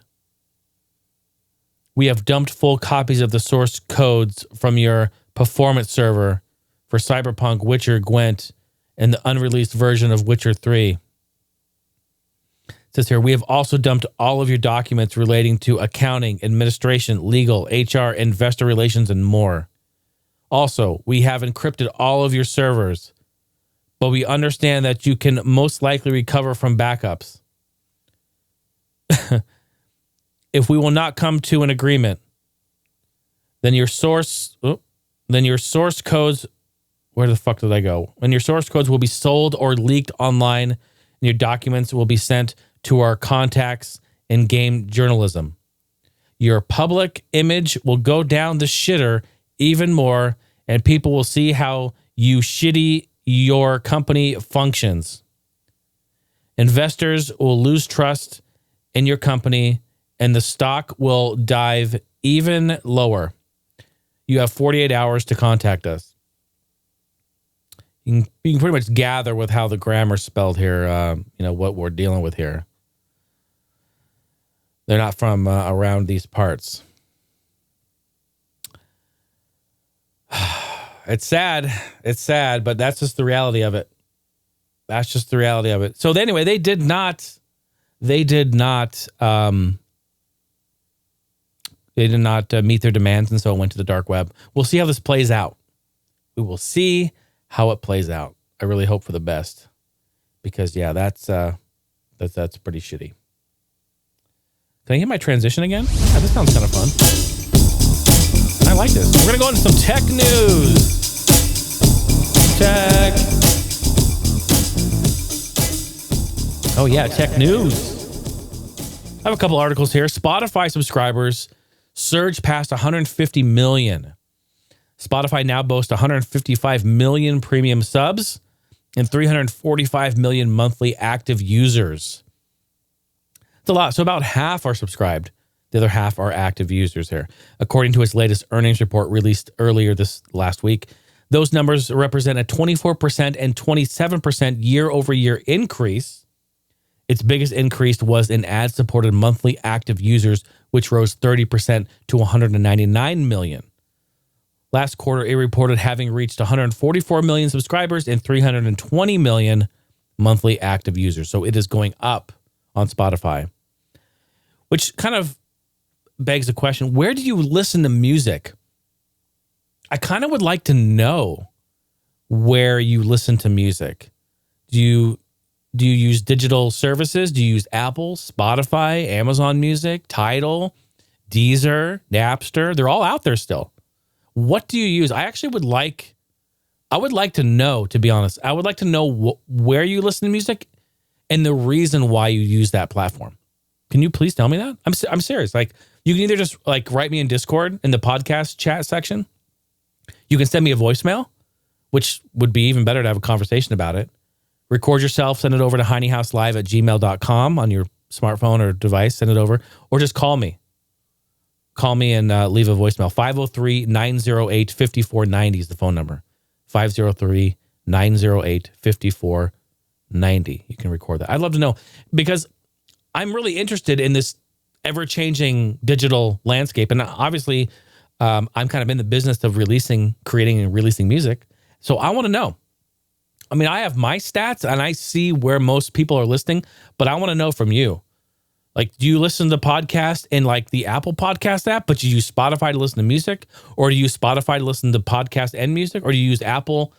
We have dumped full copies of the source codes from your performance server for Cyberpunk, Witcher, Gwent, and the unreleased version of Witcher 3. It says here, we have also dumped all of your documents relating to accounting, administration, legal, HR, investor relations, and more. Also, we have encrypted all of your servers, but we understand that you can most likely recover from backups. If we will not come to an agreement, then your source codes, where the fuck did I go? Then your source codes will be sold or leaked online, and your documents will be sent to our contacts in game journalism. Your public image will go down the shitter even more, and people will see how shitty your company functions. Investors will lose trust in your company, and the stock will dive even lower. You have 48 hours to contact us. You can pretty much gather with how the grammar's spelled here, what we're dealing with here. They're not from around these parts. It's sad. It's sad, but that's just the reality of it. That's just the reality of it. So anyway, they did not meet their demands, and so it went to the dark web. We'll see how this plays out. We will see how it plays out. I really hope for the best, because yeah, that's pretty shitty. Can I get my transition again? Yeah, this sounds kind of fun. I like this. We're gonna go into some tech news. Tech. Oh yeah, tech news. I have a couple articles here. Spotify subscribers surged past 150 million. Spotify now boasts 155 million premium subs and 345 million monthly active users. It's a lot. So about half are subscribed. The other half are active users here. According to its latest earnings report released earlier this last week, those numbers represent a 24% and 27% year-over-year increase. Its biggest increase was in ad-supported monthly active users, which rose 30% to 199 million. Last quarter, it reported having reached 144 million subscribers and 320 million monthly active users. So it is going up on Spotify, which kind of begs the question, where do you listen to music? I kind of would like to know where you listen to music. Do you use digital services? Do you use Apple, Spotify, Amazon Music, Tidal, Deezer, Napster? They're all out there still. What do you use? I would like to know, to be honest. I would like to know where you listen to music and the reason why you use that platform. Can you please tell me that? I'm serious. Like, you can either just like write me in Discord in the podcast chat section. You can send me a voicemail, which would be even better to have a conversation about it. Record yourself, send it over to hineyhouselive@gmail.com on your smartphone or device, send it over, or just call me. Call me and leave a voicemail. 503-908-5490 is the phone number. 503-908-5490. You can record that. I'd love to know, because I'm really interested in this ever-changing digital landscape. And obviously, I'm kind of in the business of creating and releasing music. So I want to know. I mean, I have my stats and I see where most people are listening, but I want to know from you. Like, do you listen to the podcast in like the Apple Podcast app, but you use Spotify to listen to music? Or do you use Spotify to listen to podcast and music? Or do you use Apple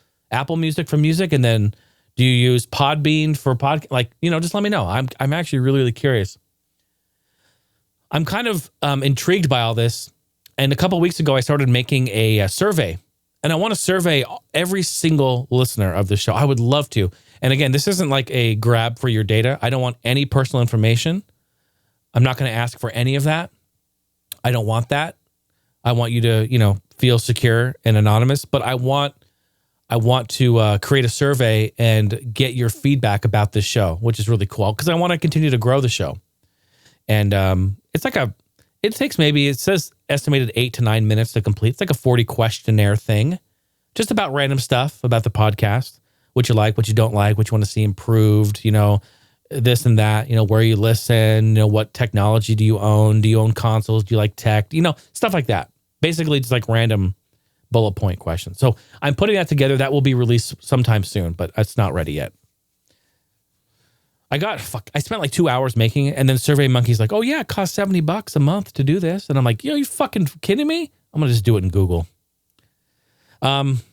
Music for music? And then do you use Podbean for podcast? Like, just let me know. I'm actually really, really curious. I'm kind of intrigued by all this. And a couple of weeks ago, I started making a survey And I want to survey every single listener of the show. I would love to. And again, this isn't like a grab for your data. I don't want any personal information. I'm not going to ask for any of that. I don't want that. I want you to, feel secure and anonymous, but I want to create a survey and get your feedback about this show, which is really cool because I want to continue to grow the show. And it takes it says estimated 8 to 9 minutes to complete. It's like a 40 questionnaire thing, just about random stuff about the podcast, what you like, what you don't like, what you want to see improved, this and that, where you listen, what technology do you own? Do you own consoles? Do you like tech? Stuff like that. Basically just like random bullet point questions. So I'm putting that together. That will be released sometime soon, but it's not ready yet. I spent like 2 hours making it, and then SurveyMonkey's like, oh yeah, it costs $70 a month to do this. And I'm like, you fucking kidding me? I'm going to just do it in Google. Anyway,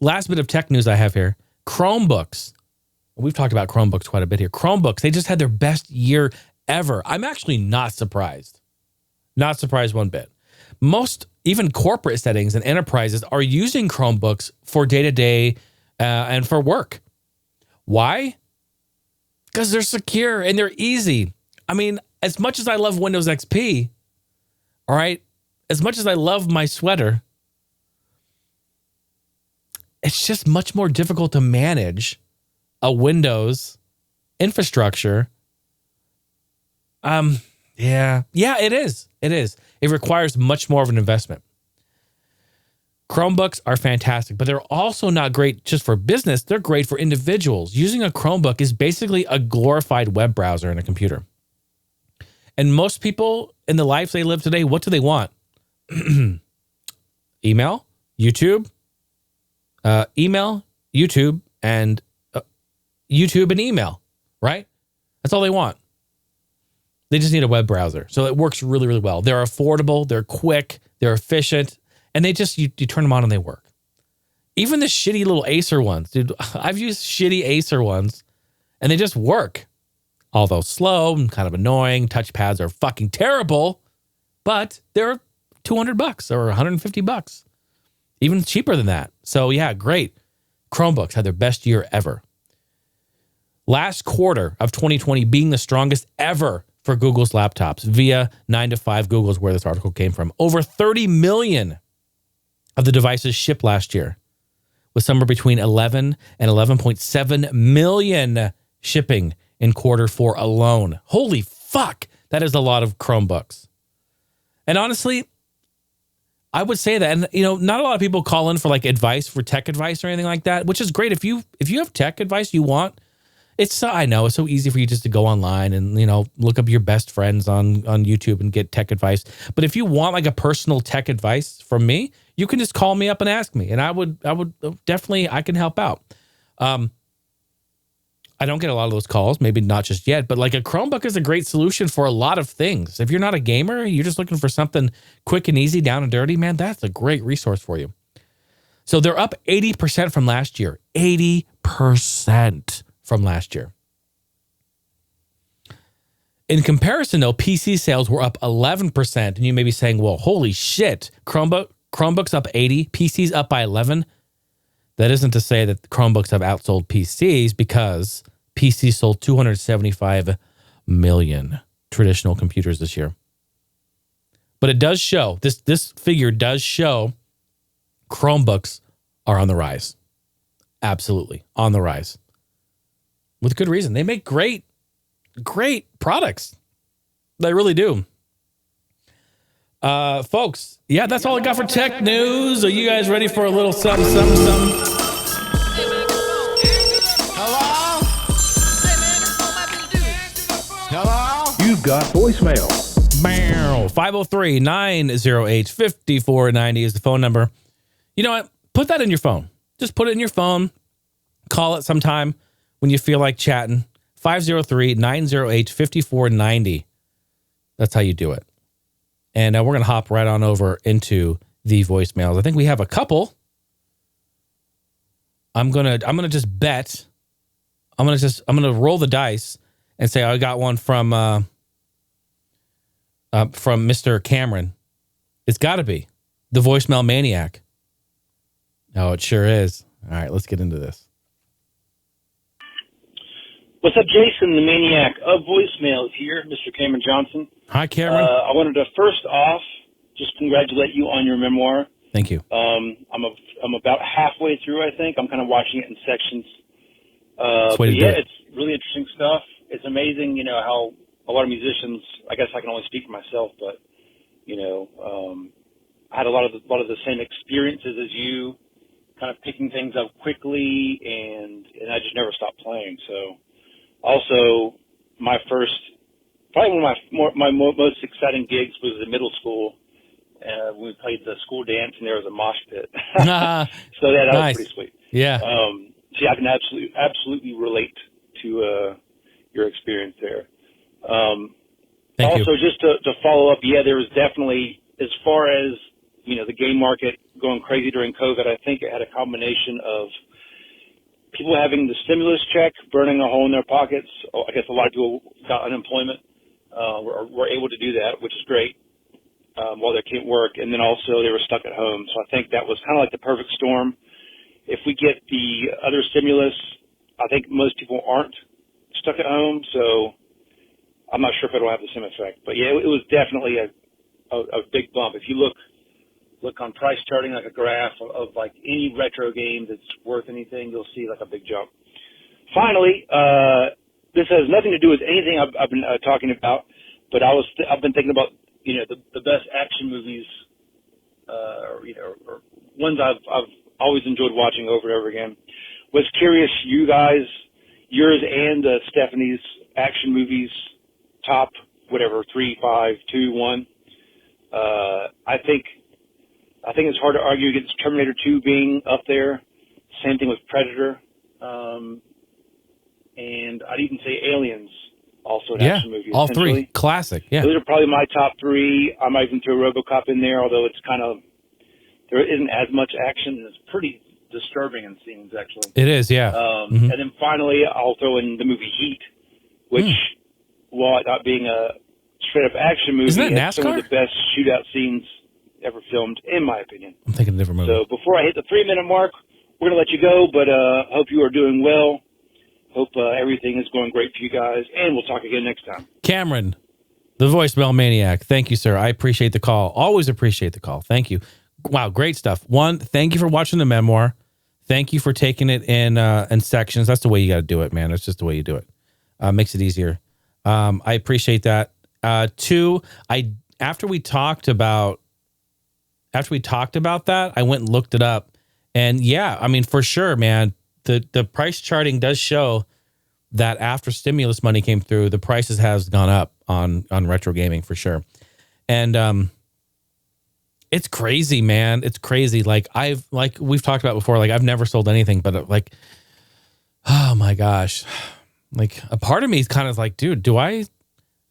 last bit of tech news I have here. Chromebooks. We've talked about Chromebooks quite a bit here. Chromebooks, they just had their best year ever. I'm actually not surprised. Not surprised one bit. Most, even corporate settings and enterprises are using Chromebooks for day-to-day and for work. Why? Because they're secure and they're easy. I mean, as much as I love Windows XP, all right, as much as I love my sweater, it's just much more difficult to manage a Windows infrastructure. Yeah, it is. It is. It requires much more of an investment. Chromebooks are fantastic, but they're also not great just for business. They're great for individuals. Using a Chromebook is basically a glorified web browser in a computer. And most people in the life they live today, what do they want? Email, YouTube, and YouTube and email, right? That's all they want. They just need a web browser. So it works really, really well. They're affordable, they're quick, they're efficient, and they just, you turn them on and they work. Even the shitty little Acer ones, dude, I've used shitty Acer ones and they just work. Although slow and kind of annoying, touchpads are fucking terrible, but they're $200 or $150, even cheaper than that. So yeah, great. Chromebooks had their best year ever. Last quarter of 2020 being the strongest ever for Google's laptops via 9 to 5 Google's where this article came from. Over 30 million of the devices shipped last year, with somewhere between 11 and 11.7 million shipping in quarter 4 alone. Holy fuck, that is a lot of Chromebooks. And honestly, I would say that, and not a lot of people call in for like advice, for tech advice or anything like that, which is great. If you have tech advice you want, I know it's so easy for you just to go online and, look up your best friends on YouTube and get tech advice. But if you want like a personal tech advice from me, you can just call me up and ask me. And I would definitely, I can help out. I don't get a lot of those calls, maybe not just yet, but like a Chromebook is a great solution for a lot of things. If you're not a gamer, you're just looking for something quick and easy, down and dirty, man, that's a great resource for you. So they're up 80% from last year. 80% from last year. In comparison, though, PC sales were up 11%. And you may be saying, well, holy shit, Chromebooks up 80, PCs up by 11. That isn't to say that Chromebooks have outsold PCs, because PCs sold 275 million traditional computers this year. But it does show, this figure does show Chromebooks are on the rise. Absolutely on the rise. With good reason. They make great products. They really do. Folks, yeah, that's all I got for tech news. Are you guys ready for a little something? Hello? You've got voicemail. 503-908-5490 is the phone number. You know what? Put that in your phone. Just put it in your phone. Call it sometime when you feel like chatting. 503-908-5490. That's how you do it. And we're going to hop right on over into the voicemails. I think we have a couple. I'm going to just bet. I'm going to roll the dice and say I got one from Mr. Cameron. It's got to be. The voicemail maniac. Oh, it sure is. All right, let's get into this. What's up, Jason, the maniac of voicemails here, Mr. Cameron Johnson. Hi, Cameron. I wanted to first off just congratulate you on your memoir. Thank you. I'm about halfway through, I think. I'm kind of watching it in sections. It's really interesting stuff. It's amazing, how a lot of musicians, I guess I can only speak for myself, but, I had a lot of the same experiences as you, kind of picking things up quickly, and I just never stopped playing. So also probably one of my most exciting gigs was in middle school. When we played the school dance and there was a mosh pit. So that nice. was pretty sweet. Yeah. I can absolutely relate to your experience there. Thank you. Also, just to follow up, there was definitely, as far as, the game market going crazy during COVID, I think it had a combination of people having the stimulus check, burning a hole in their pockets. I guess a lot of people got unemployment, were able to do that, which is great. While they can't work, and then also they were stuck at home. So I think that was kind of like the perfect storm. If we get the other stimulus, I think most people aren't stuck at home, so I'm not sure if it'll have the same effect. But it was definitely a big bump. If you look on price charting, like a graph of like any retro game that's worth anything, you'll see like a big jump. Finally, this has nothing to do with anything I've been talking about, but I've been thinking about the best action movies, or ones I've always enjoyed watching over and over again. Was curious, you guys, yours and Stephanie's action movies, top, 3, 5, 2, 1. I think it's hard to argue against Terminator 2 being up there. Same thing with Predator. And I'd even say Aliens. Also an action movie. All three. Classic. Yeah. Those are probably my top 3. I might even throw RoboCop in there, although it's there isn't as much action, and it's pretty disturbing in scenes, actually. It is, yeah. And then finally, I'll throw in the movie Heat, which, while not being a straight-up action movie, isn't that has some of the best shootout scenes ever filmed, in my opinion. I'm thinking of a different movie. So before I hit the 3-minute mark, we're going to let you go, but hope you are doing well. Hope everything is going great for you guys, and we'll talk again next time. Cameron, the voicemail maniac. Thank you, sir. I appreciate the call. Always appreciate the call. Thank you. Wow, great stuff. One, thank you for watching the memoir. Thank you for taking it in sections. That's the way you got to do it, man. That's just the way you do it. Makes it easier. I appreciate that. 2, after we talked about that, I went and looked it up, and yeah, I mean, for sure, man. The price charting does show that after stimulus money came through, the prices has gone up on retro gaming for sure. And it's crazy, man. It's crazy. Like we've talked about before, like I've never sold anything, but oh my gosh. Like a part of me is kind of like, dude, do I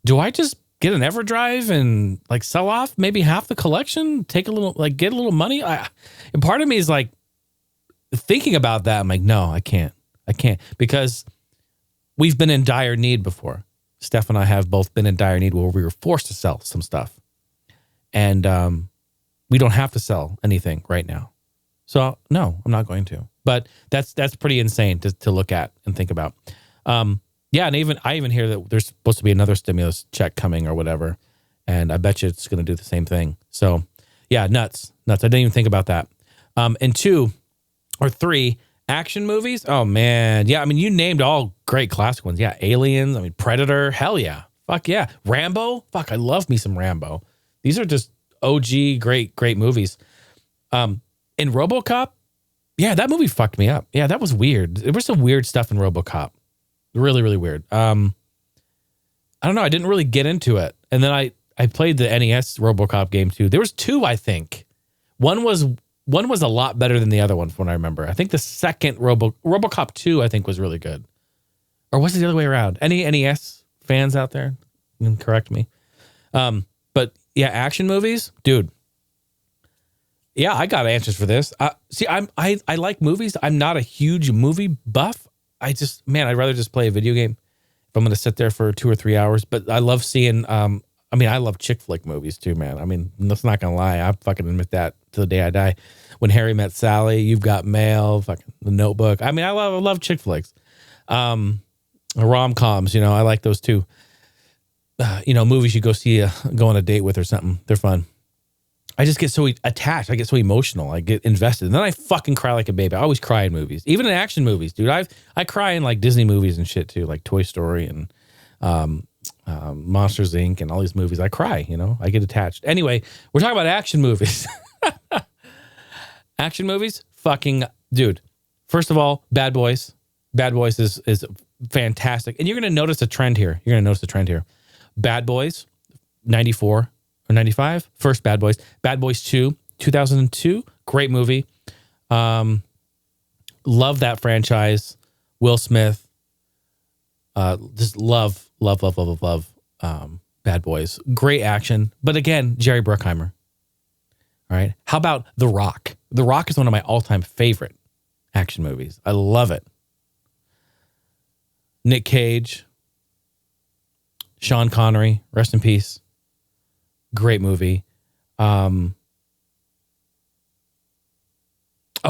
just get an EverDrive and like sell off maybe half the collection, take a little, like get a little money? And part of me is like, thinking about that, I'm like, no, I can't, because we've been in dire need before. Steph and I have both been in dire need where we were forced to sell some stuff, and we don't have to sell anything right now. So no, I'm not going to. But that's pretty insane to look at and think about. Yeah, and I even hear that there's supposed to be another stimulus check coming or whatever, and I bet you it's going to do the same thing. So yeah, nuts. I didn't even think about that. And 2 or 3 action movies. Oh man. Yeah. I mean, you named all great classic ones. Yeah. Aliens. I mean, Predator. Hell yeah. Fuck yeah. Rambo. Fuck. I love me some Rambo. These are just OG great movies. In RoboCop. Yeah. That movie fucked me up. Yeah. That was weird. There was some weird stuff in RoboCop. Really, really weird. I don't know. I didn't really get into it. And then I played the NES RoboCop game too. There was 2, I think. One was a lot better than the other one, from what I remember. I think the second RoboCop 2, I think, was really good. Or was it the other way around? Any NES fans out there? You can correct me. But yeah, action movies, dude. Yeah, I got answers for this. See, I like movies. I'm not a huge movie buff. I'd rather just play a video game if I'm going to sit there for 2 or 3 hours. But I love seeing I mean, I love chick flick movies too, man. I mean, that's not gonna lie. I fucking admit that to the day I die. When Harry Met Sally, You've Got Mail, fucking The Notebook. I mean, I love chick flicks. Rom-coms, I like those too. Movies you go see, go on a date with or something. They're fun. I just get so attached. I get so emotional. I get invested. And then I fucking cry like a baby. I always cry in movies, even in action movies, dude. I cry in like Disney movies and shit too, like Toy Story and Monsters Inc. and all these movies. I cry, I get attached. Anyway, we're talking about action movies. Action movies, fucking dude. First of all, Bad Boys. Bad Boys is fantastic, and you're gonna notice a trend here. Bad Boys, 94 or 95. First Bad Boys. Bad Boys 2, 2002. Great movie. Love that franchise. Will Smith. Just love Bad Boys. Great action. But again, Jerry Bruckheimer. All right. How about The Rock? The Rock is one of my all-time favorite action movies. I love it. Nick Cage. Sean Connery. Rest in peace. Great movie. Oh,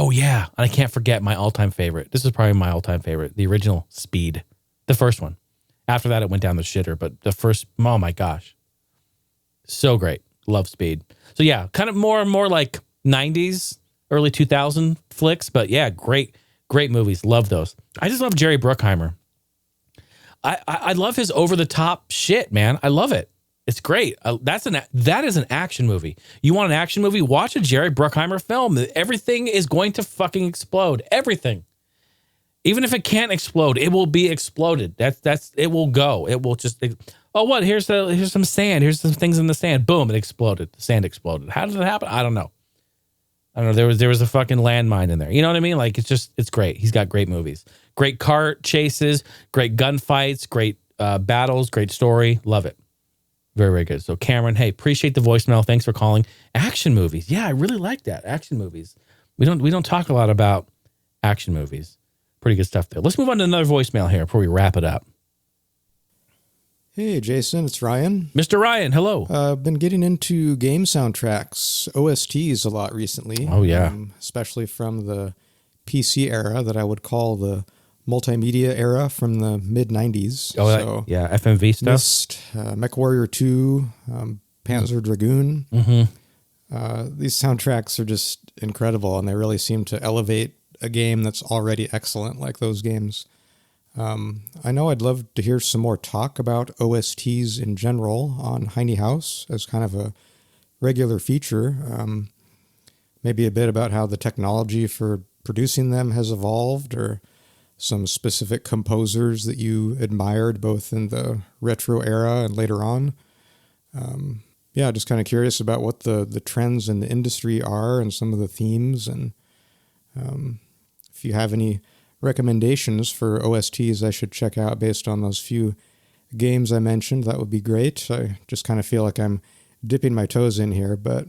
yeah. And I can't forget my all-time favorite. This is probably my all-time favorite. The original Speed. The first one. After that, it went down the shitter. But the first, oh my gosh. So great. Love Speed. So yeah, kind of more like 90s, early 2000 flicks. But yeah, great movies. Love those. I just love Jerry Bruckheimer. I love his over-the-top shit, man. I love it. It's great. That is an action movie. You want an action movie? Watch a Jerry Bruckheimer film. Everything is going to fucking explode. Everything. Even if it can't explode, it will be exploded. It will go. It will just. Oh, what? Here's some sand. Here's some things in the sand. Boom! It exploded. The sand exploded. How did it happen? I don't know. There was a fucking landmine in there. You know what I mean? Like it's great. He's got great movies. Great car chases. Great gunfights. Great battles. Great story. Love it. Very, very good. So Cameron, hey, appreciate the voicemail. Thanks for calling. Action movies. Yeah, I really like that. Action movies. We don't talk a lot about action movies. Pretty good stuff there. Let's move on to another voicemail here before we wrap it up. Hey, Jason, it's Ryan. Mr. Ryan, hello. I've been getting into game soundtracks, OSTs a lot recently. Oh, yeah. Especially from the PC era that I would call the multimedia era from the mid-90s. Oh, so, yeah, FMV stuff. Myst, MechWarrior 2, Panzer Dragoon. Mm-hmm. These soundtracks are just incredible, and they really seem to elevate a game that's already excellent like those games. I know I'd love to hear some more talk about OSTs in general on Heiny House as kind of a regular feature. Maybe a bit about how the technology for producing them has evolved, or some specific composers that you admired both in the retro era and later on. Just kind of curious about what the trends in the industry are and some of the themes, and if you have any recommendations for OSTs I should check out based on those few games I mentioned, that would be great. I just kind of feel like I'm dipping my toes in here, but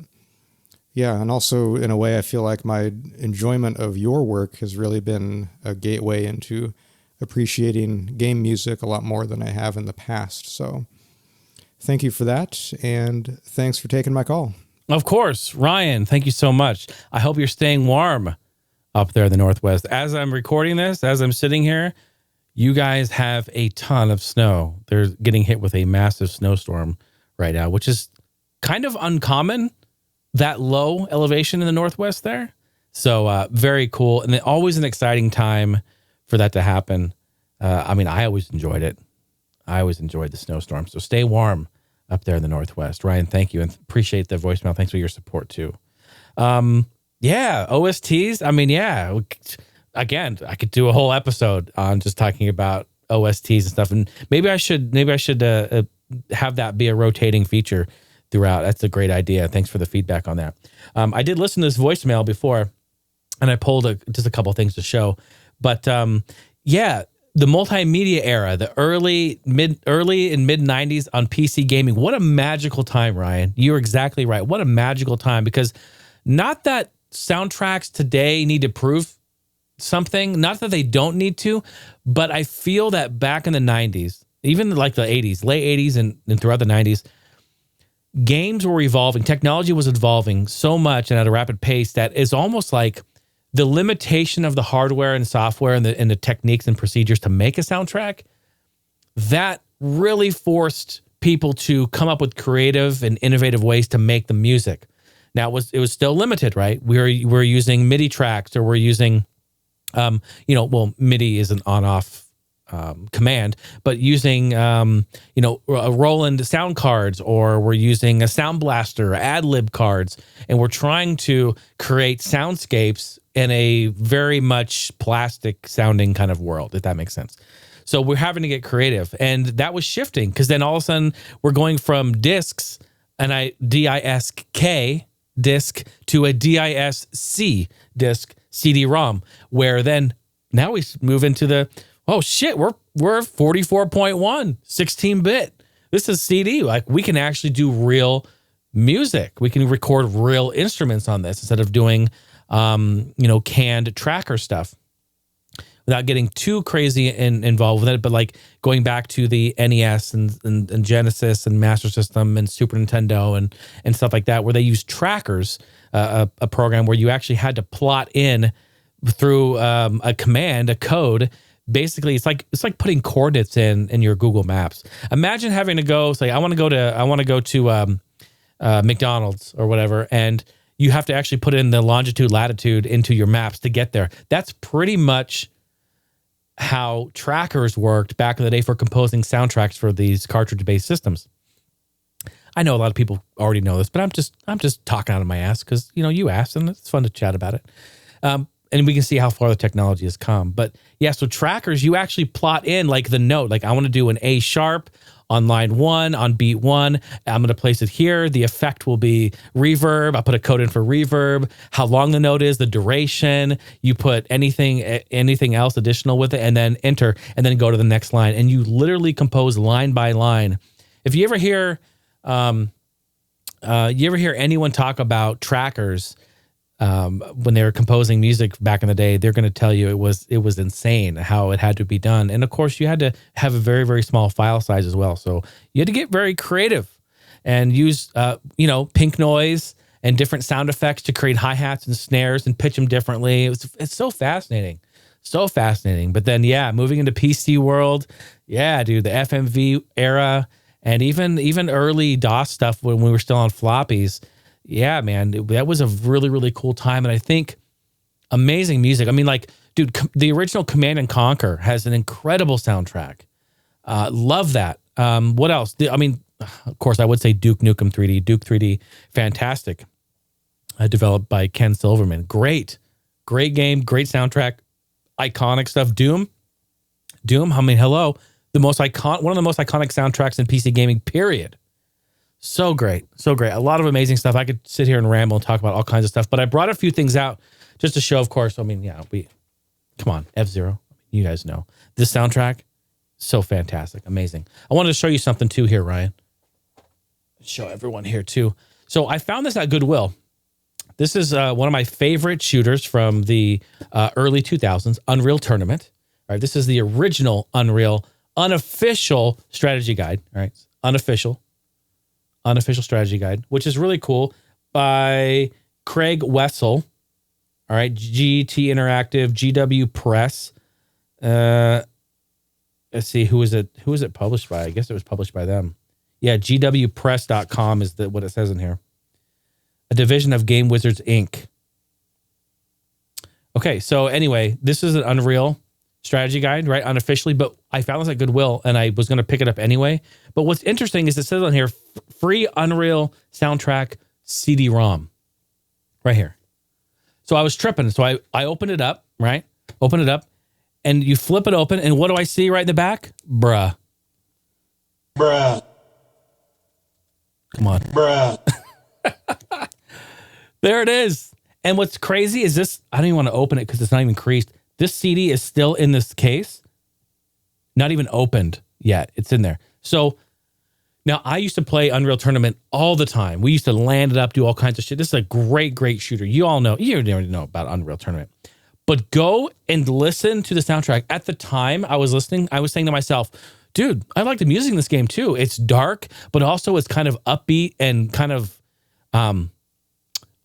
yeah, and also in a way I feel like my enjoyment of your work has really been a gateway into appreciating game music a lot more than I have in the past. So thank you for that, and thanks for taking my call. Of course, Ryan, thank you so much. I hope you're staying warm up there in the Northwest. As I'm recording this, as I'm sitting here, you guys have a ton of snow. They're getting hit with a massive snowstorm right now, which is kind of uncommon, that low elevation in the Northwest there. So very cool. And then always an exciting time for that to happen. I always enjoyed it. I always enjoyed the snowstorm. So stay warm up there in the Northwest. Ryan, thank you. And appreciate the voicemail. Thanks for your support too. Yeah, OSTs. Again, I could do a whole episode on just talking about OSTs and stuff. And maybe I should have that be a rotating feature throughout. That's a great idea. Thanks for the feedback on that. I did listen to this voicemail before, and I pulled just a couple of things to show. But yeah, the multimedia era, the early and mid 90s on PC gaming. What a magical time, Ryan. You're exactly right. What a magical time, because not that soundtracks today need to prove something, not that they don't need to, but I feel that back in the 90s, even like the 80s, late 80s and throughout the 90s, games were evolving, technology was evolving so much and at a rapid pace that it's almost like the limitation of the hardware and software and the techniques and procedures to make a soundtrack, that really forced people to come up with creative and innovative ways to make the music. Now it was still limited, right? We're using MIDI tracks, or we're using, MIDI is an on-off command, but using, Roland sound cards, or we're using a Sound Blaster, ad-lib cards, and we're trying to create soundscapes in a very much plastic sounding kind of world, if that makes sense. So we're having to get creative, and that was shifting, because then all of a sudden we're going from discs, and D-I-S-K disc, to a D-I-S-C disc, CD-ROM, where then now we move into the, oh shit, we're 44.1, 16-bit. This is CD. Like, we can actually do real music. We can record real instruments on this instead of doing, canned tracker stuff. Without getting too crazy involved with it, but like going back to the NES and Genesis and Master System and Super Nintendo and stuff like that, where they use trackers, a program where you actually had to plot in through a command, a code. Basically, it's like putting coordinates in your Google Maps. Imagine having to go say, I want to go to McDonald's or whatever, and you have to actually put in the longitude, latitude into your maps to get there. That's pretty much how trackers worked back in the day for composing soundtracks for these cartridge-based systems. I know a lot of people already know this, but I'm just talking out of my ass because you asked, and it's fun to chat about it. And we can see how far the technology has come. But yeah, so trackers, you actually plot in like the note. Like, I want to do an A sharp on line 1, on beat 1. I'm going to place it here. The effect will be reverb. I'll put a code in for reverb, how long the note is, the duration. You put anything else additional with it, and then enter, and then go to the next line. And you literally compose line by line. If you ever hear, anyone talk about trackers, when they were composing music back in the day, they're going to tell you it was insane how it had to be done. And of course, you had to have a very, very small file size as well. So you had to get very creative and use, pink noise and different sound effects to create hi-hats and snares and pitch them differently. It's so fascinating. So fascinating. But then, yeah, moving into PC world, yeah, dude, the FMV era and even early DOS stuff when we were still on floppies. Yeah, man, that was a really, really cool time. And I think amazing music. I mean, like, dude, the original Command and Conquer has an incredible soundtrack. Love that. What else? Of course, I would say Duke Nukem 3D. Duke 3D, fantastic. Developed by Ken Silverman. Great game, great soundtrack, iconic stuff. Doom. Hello. One of the most iconic soundtracks in PC gaming, period. So great. A lot of amazing stuff. I could sit here and ramble and talk about all kinds of stuff, but I brought a few things out just to show, of course. Come on, F-Zero. You guys know. This soundtrack, so fantastic. Amazing. I wanted to show you something too here, Ryan. Show everyone here too. So I found this at Goodwill. This is one of my favorite shooters from the early 2000s, Unreal Tournament. All right, this is the original Unreal, unofficial strategy guide. All right, unofficial strategy guide, which is really cool, by Craig Wessel. All right, GT Interactive, GW Press. Let's see, who is it published by? I guess it was published by them. Yeah, gwpress.com is what it says in here. A division of Game Wizards Inc. Okay, so anyway, this is an Unreal strategy guide, right? Unofficially, but I found this at Goodwill and I was going to pick it up anyway. But what's interesting is it says on here, free Unreal soundtrack CD-ROM right here. So I was tripping. So I opened it up, right? Open it up and you flip it open. And what do I see right in the back? Bruh. Come on. Bruh. There it is. And what's crazy is this, I don't even want to open it because it's not even creased. This CD is still in this case, not even opened yet. It's in there. So now I used to play Unreal Tournament all the time. We used to land it up, do all kinds of shit. This is a great shooter. You already know about Unreal Tournament. But go and listen to the soundtrack. At the time I was listening, I was saying to myself, dude, I like the music in this game too. It's dark, but also it's kind of upbeat and kind of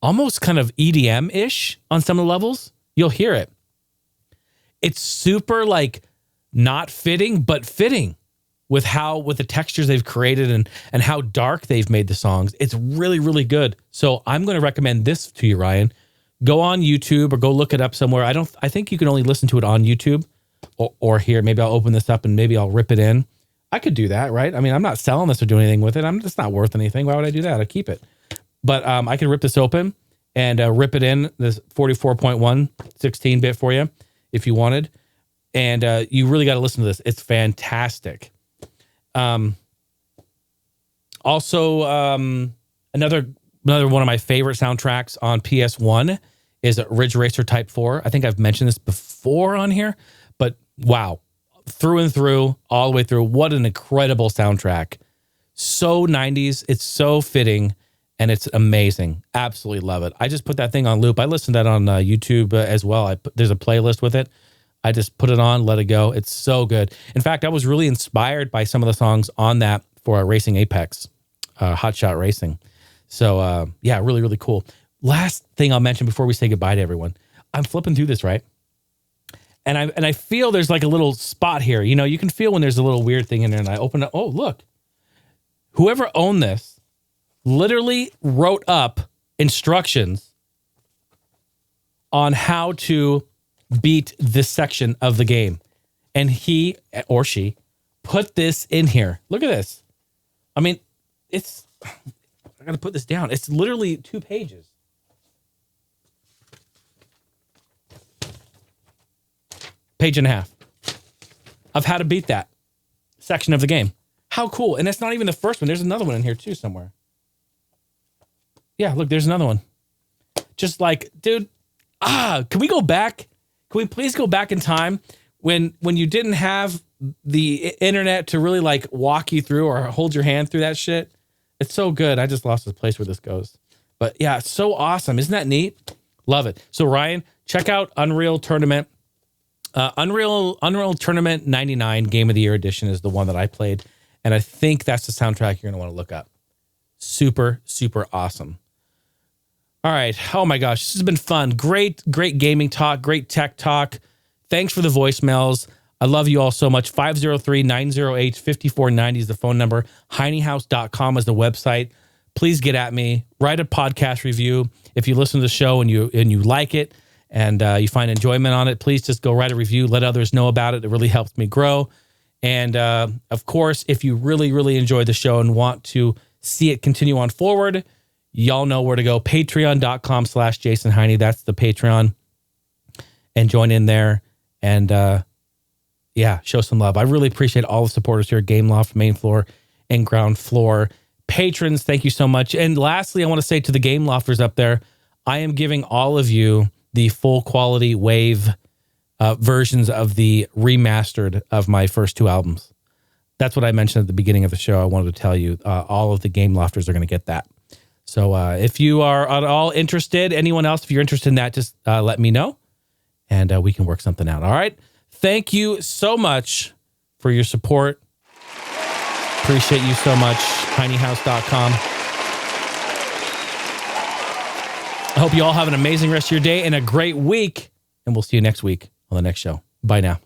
almost kind of EDM-ish on some of the levels. You'll hear it. It's super like not fitting, but fitting with the textures they've created and how dark they've made the songs. It's really, really good. So I'm going to recommend this to you, Ryan. Go on YouTube or go look it up somewhere. I think you can only listen to it on YouTube or here. Maybe I'll open this up and maybe I'll rip it in. I could do that, right? I mean, I'm not selling this or doing anything with it. It's not worth anything. Why would I do that? I keep it. But I can rip this open and rip it in, this 44.1 16-bit for you if you wanted. And you really got to listen to this. It's fantastic. Also, another one of my favorite soundtracks on PS1 is Ridge Racer Type 4. I think I've mentioned this before on here, but wow. Through and through, all the way through. What an incredible soundtrack. So 90s. It's so fitting, and it's amazing. Absolutely love it. I just put that thing on loop. I listened to that on YouTube as well. There's a playlist with it. I just put it on, let it go. It's so good. In fact, I was really inspired by some of the songs on that for Racing Apex, Hot Shot Racing. So, yeah, really, really cool. Last thing I'll mention before we say goodbye to everyone. I'm flipping through this, right? And I feel there's like a little spot here. You know, you can feel when there's a little weird thing in there, and I open it. Oh, look. Whoever owned this literally wrote up instructions on how to beat this section of the game. And he or she put this in here. Look at this. I mean, I got to put this down. It's literally 2 pages. Page and a half of how to beat that section of the game. How cool. And that's not even the first one. There's another one in here too somewhere. Yeah, look, there's another one. Just like, dude, can we go back? Can we please go back in time when you didn't have the internet to really like walk you through or hold your hand through that shit? It's so good. I just lost the place where this goes. But yeah, it's so awesome. Isn't that neat? Love it. So Ryan, check out Unreal Tournament. Unreal Tournament 99 Game of the Year Edition is the one that I played. And I think that's the soundtrack you're going to want to look up. Super, super awesome. All right. Oh my gosh. This has been fun. Great gaming talk. Great tech talk. Thanks for the voicemails. I love you all so much. 503-908-5490 is the phone number. HeineHouse.com is the website. Please get at me. Write a podcast review. If you listen to the show and you like it and you find enjoyment on it, please just go write a review. Let others know about it. It really helps me grow. And of course, if you really, really enjoy the show and want to see it continue on forward, y'all know where to go. Patreon.com/Jason Heine. That's the Patreon. And join in there and yeah, show some love. I really appreciate all the supporters here at Game Loft, main floor and ground floor. Patrons, thank you so much. And lastly, I want to say to the Game Lofters up there, I am giving all of you the full quality wave versions of the remastered of my first 2 albums. That's what I mentioned at the beginning of the show. I wanted to tell you all of the Game Lofters are going to get that. So if you are at all interested, anyone else, if you're interested in that, just let me know and we can work something out. All right. Thank you so much for your support. Appreciate you so much. HeineHouse.com. I hope you all have an amazing rest of your day and a great week. And we'll see you next week on the next show. Bye now.